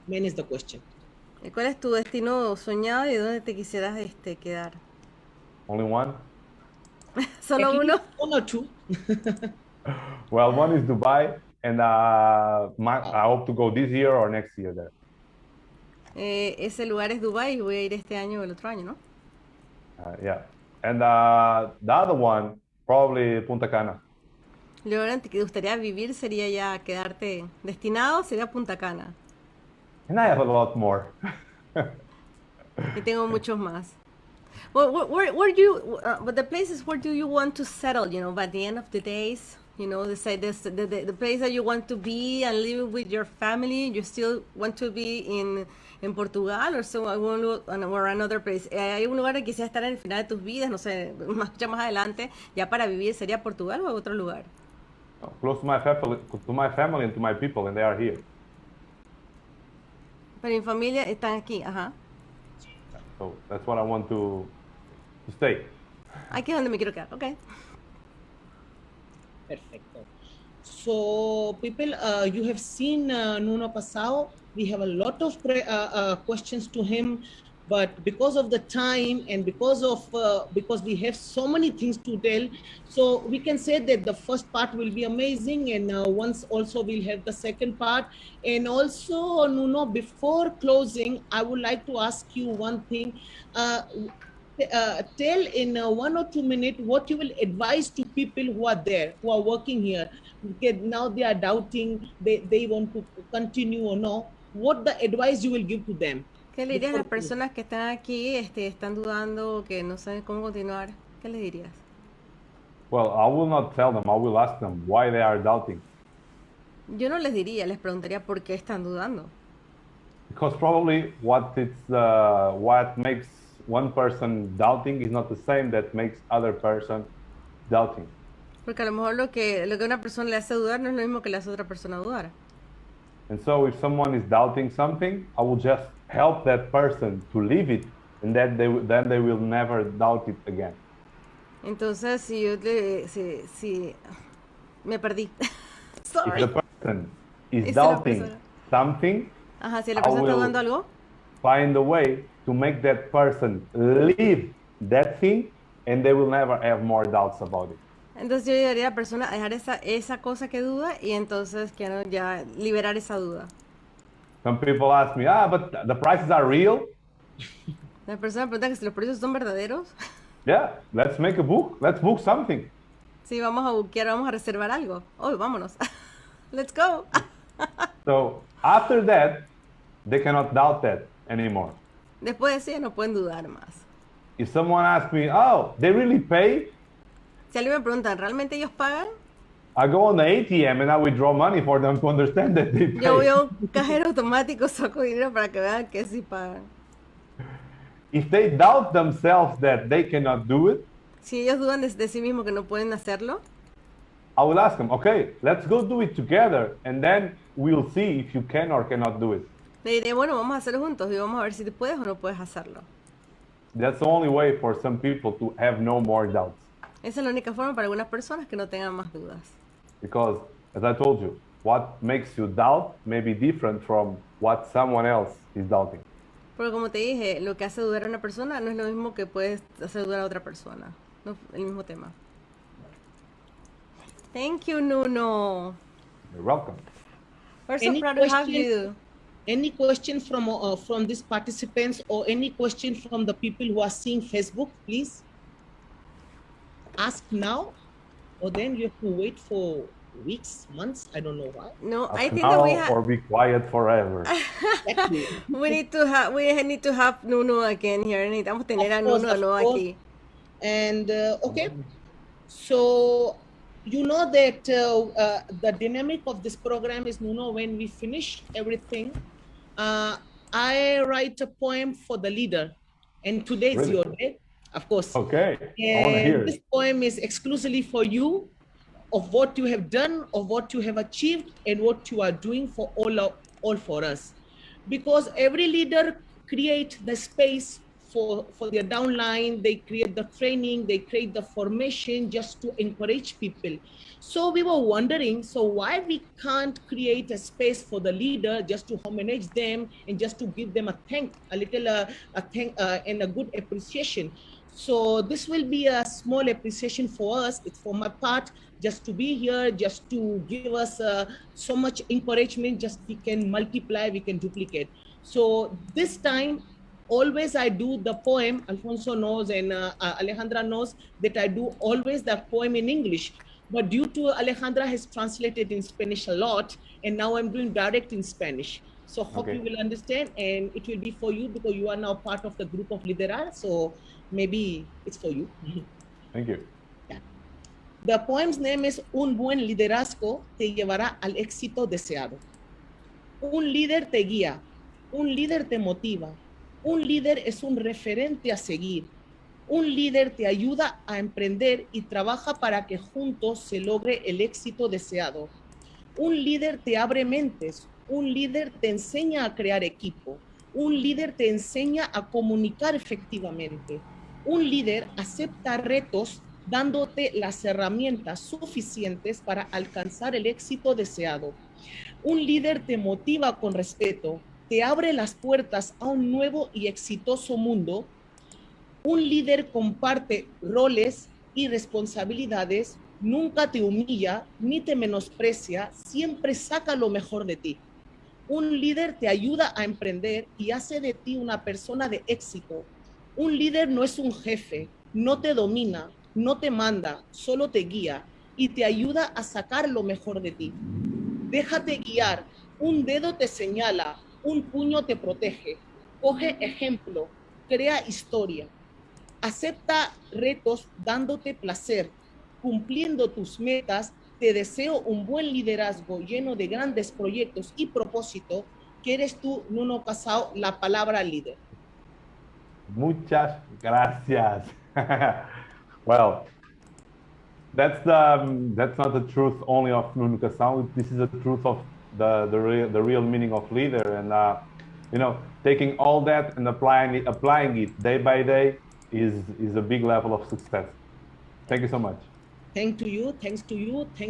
Main is the question. ¿Cuál es tu destino soñado y dónde te quisieras quedar? Only one? ¿Solo uno? One or two. Well, one is Dubai, and I hope to go this year or next year there. Ese lugar es Dubái y voy a ir este año o el otro año, ¿no? Yeah. And the other one, probably Punta Cana. El lugar en que te gustaría vivir sería ya quedarte destinado, sería Punta Cana. And I have a lot more. Y tengo muchos más. Well, where do you, but the places where do you want to settle, you know, by the end of the days? You know, the place that you want to be and live with your family, you still want to be in Portugal or another place. ¿Hay un lugar que quisieras estar en el final de tus vidas? No sé, más adelante, ya para vivir, ¿sería Portugal o otro lugar? Close to my family and to my people, and they are here. Pero mi familia están aquí, ajá. So that's what I want to stay. Aquí es donde me quiero quedar, ok. Perfecto. So people, you have seen Nuno Pasao. We have a lot of questions to him, but because of the time and because we have so many things to tell, so we can say that the first part will be amazing, and once also we'll have the second part. And also, Nuno, before closing, I would like to ask you one thing. Tell in 1 or 2 minutes what you will advise to people who are there, who are working here. Now they are doubting, they want to continue or no. What the advice you will give to them? ¿Qué le dirías a las personas que están aquí, están dudando, que no saben cómo continuar? ¿Qué les dirías? Well, I will not tell them. I will ask them why they are doubting. Yo no les diría, les preguntaría por qué están dudando. Because probably what makes one person doubting is not the same that makes other person doubting. Porque a lo mejor lo que a una persona le hace dudar no es lo mismo que le hace a otra persona dudar. And so if someone is doubting something, I will just help that person to live it, and then they will never doubt it again. Entonces, si me perdí. Sorry. If the person is doubting something, ajá, si la persona está dudando algo, find a way to make that person live that thing, and they will never have more doubts about it. Entonces yo ayudaría a la persona a dejar esa cosa que duda y entonces ya liberar esa duda. Some people ask me, but the prices are real? La persona pregunta que si los precios son verdaderos. Yeah, let's make a book. Let's book something. Sí, vamos a buquear, vamos a reservar algo. Oh, vámonos. Let's go. So after that, they cannot doubt that anymore. Después de eso ya no pueden dudar más. If someone asks me, they really pay? Si alguien me pregunta, ¿realmente ellos pagan? I go on the ATM and I withdraw money for them to understand that they pay. Yo voy a un cajero automático, saco dinero para que vean que sí pagan. If they doubt themselves that they cannot do it, si ellos dudan de sí mismos que no pueden hacerlo, I will ask them, okay, let's go do it together, and then we'll see if you can or cannot do it. Le diré, bueno, vamos a hacerlo juntos y vamos a ver si te puedes o no puedes hacerlo. That's the only way for some people to have no more doubts. Esa es la única forma para algunas personas que no tengan más dudas. Because, as I told you, what makes you doubt may be different from what someone else is doubting. Porque como te dije, lo que hace dudar a una persona no es lo mismo que puede hacer dudar a otra persona. No es el mismo tema. Thank you, Nuno. You're welcome. We're so proud to have you. Any question from these participants or any question from the people who are seeing Facebook, please? Ask now, or then you have to wait for weeks, months, I don't know why. No, Ask I think now that we have. Or be quiet forever. Exactly. we need to have Nuno again here. Necesitamos tener a Nuno de nuevo aquí. And okay, so you know that the dynamic of this program is, Nuno, when we finish everything, I write a poem for the leader. And today is Really? your day, of course. Okay, I want to hear And this it. poem is exclusively for you, of what you have done, of what you have achieved, and what you are doing for all for us. Because every leader create the space for their downline, they create the training, they create the formation just to encourage people. So we were wondering, so why we can't create a space for the leader just to homage them and just to give them a thank and a good appreciation. So this will be a small appreciation for us. It's for my part, just to be here, just to give us so much encouragement, just we can multiply, we can duplicate. So this time, always I do the poem, Alfonso knows and Alejandra knows that I do always the poem in English. But due to Alejandra has translated in Spanish a lot, and now I'm doing direct in Spanish. So hope you will understand, and it will be for you because you are now part of the group of liderar. So maybe it's for you. Thank you. Yeah. The poem's name is Un buen liderazgo te llevará al éxito deseado. Un líder te guía, un líder te motiva, un líder es un referente a seguir, un líder te ayuda a emprender y trabaja para que juntos se logre el éxito deseado. Un líder te abre mentes, un líder te enseña a crear equipo, un líder te enseña a comunicar efectivamente, un líder acepta retos dándote las herramientas suficientes para alcanzar el éxito deseado. Un líder te motiva con respeto, te abre las puertas a un nuevo y exitoso mundo. Un líder comparte roles y responsabilidades, nunca te humilla ni te menosprecia, siempre saca lo mejor de ti. Un líder te ayuda a emprender y hace de ti una persona de éxito. Un líder no es un jefe, no te domina, no te manda, solo te guía y te ayuda a sacar lo mejor de ti. Déjate guiar, un dedo te señala, un puño te protege. Coge ejemplo, crea historia. Acepta retos dándote placer, cumpliendo tus metas. Te deseo un buen liderazgo lleno de grandes proyectos y propósito, que eres tú, Nuno Casao, la palabra líder. Muchas gracias. Well, that's not the truth only of Nuno Casao. This is the truth of the real meaning of leader, and you know, taking all that and applying it day by day is a big level of success. Thank you so much. Thanks to you, thanks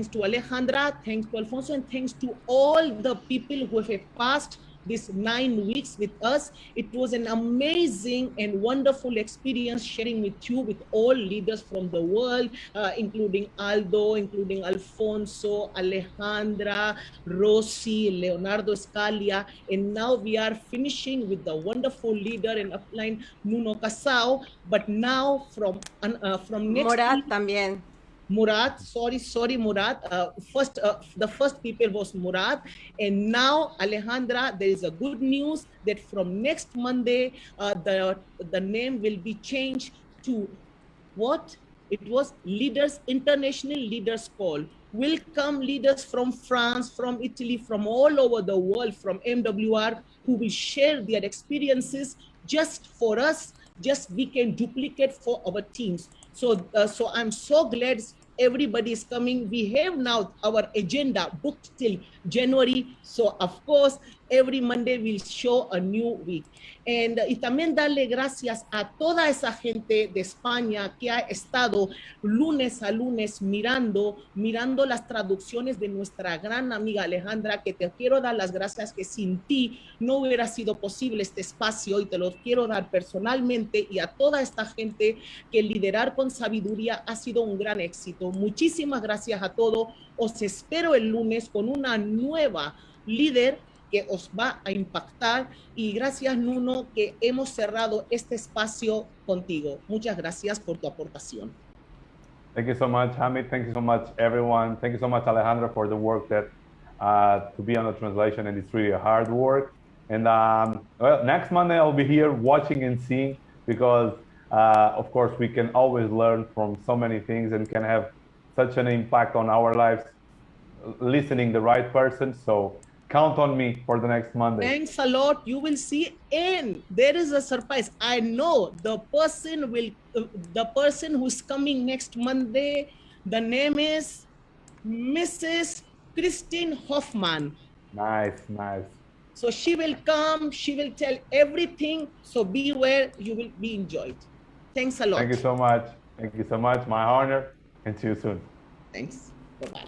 to Alejandra, thanks to Alfonso, and thanks to all the people who have passed these 9 weeks with us. It was an amazing and wonderful experience sharing with you, with all leaders from the world, including Aldo, including Alfonso, Alejandra, Rossi, Leonardo Scalia, and now we are finishing with the wonderful leader and upline Nuno Casao. But now from next Morat week, también. Murat, sorry, Murat. The first people was Murat, and now Alejandra. There is a good news that from next Monday, the name will be changed to what? It was Leaders International Leaders Call. Will come leaders from France, from Italy, from all over the world, from MWR, who will share their experiences just for us. Just we can duplicate for our teams. So I'm so glad everybody is coming. We have now our agenda booked till January. So of course, every Monday we'll show a new week. Y también darle gracias a toda esa gente de España que ha estado lunes a lunes mirando las traducciones de nuestra gran amiga Alejandra, que te quiero dar las gracias, que sin ti no hubiera sido posible este espacio, y te los quiero dar personalmente, y a toda esta gente que liderar con sabiduría ha sido un gran éxito. Muchísimas gracias a todos. Os espero el lunes con una nueva líder que os va a impactar, y gracias, Nuno, que hemos cerrado este espacio contigo. Muchas gracias por tu aportación. Thank you so much, Amit. Thank you so much, everyone. Thank you so much, Alejandra, for the work that to be on the translation, and it's really a hard work. And well, next Monday I'll be here watching and seeing, because of course we can always learn from so many things and can have such an impact on our lives listening the right person. So count on me for the next Monday. Thanks a lot. You will see, and there is a surprise. I know the person who's coming next Monday. The name is Mrs. Christine Hoffman. Nice, nice. So she will come. She will tell everything. So beware. You will be enjoyed. Thanks a lot. Thank you so much. Thank you so much. My honor, and see you soon. Thanks. Bye-bye.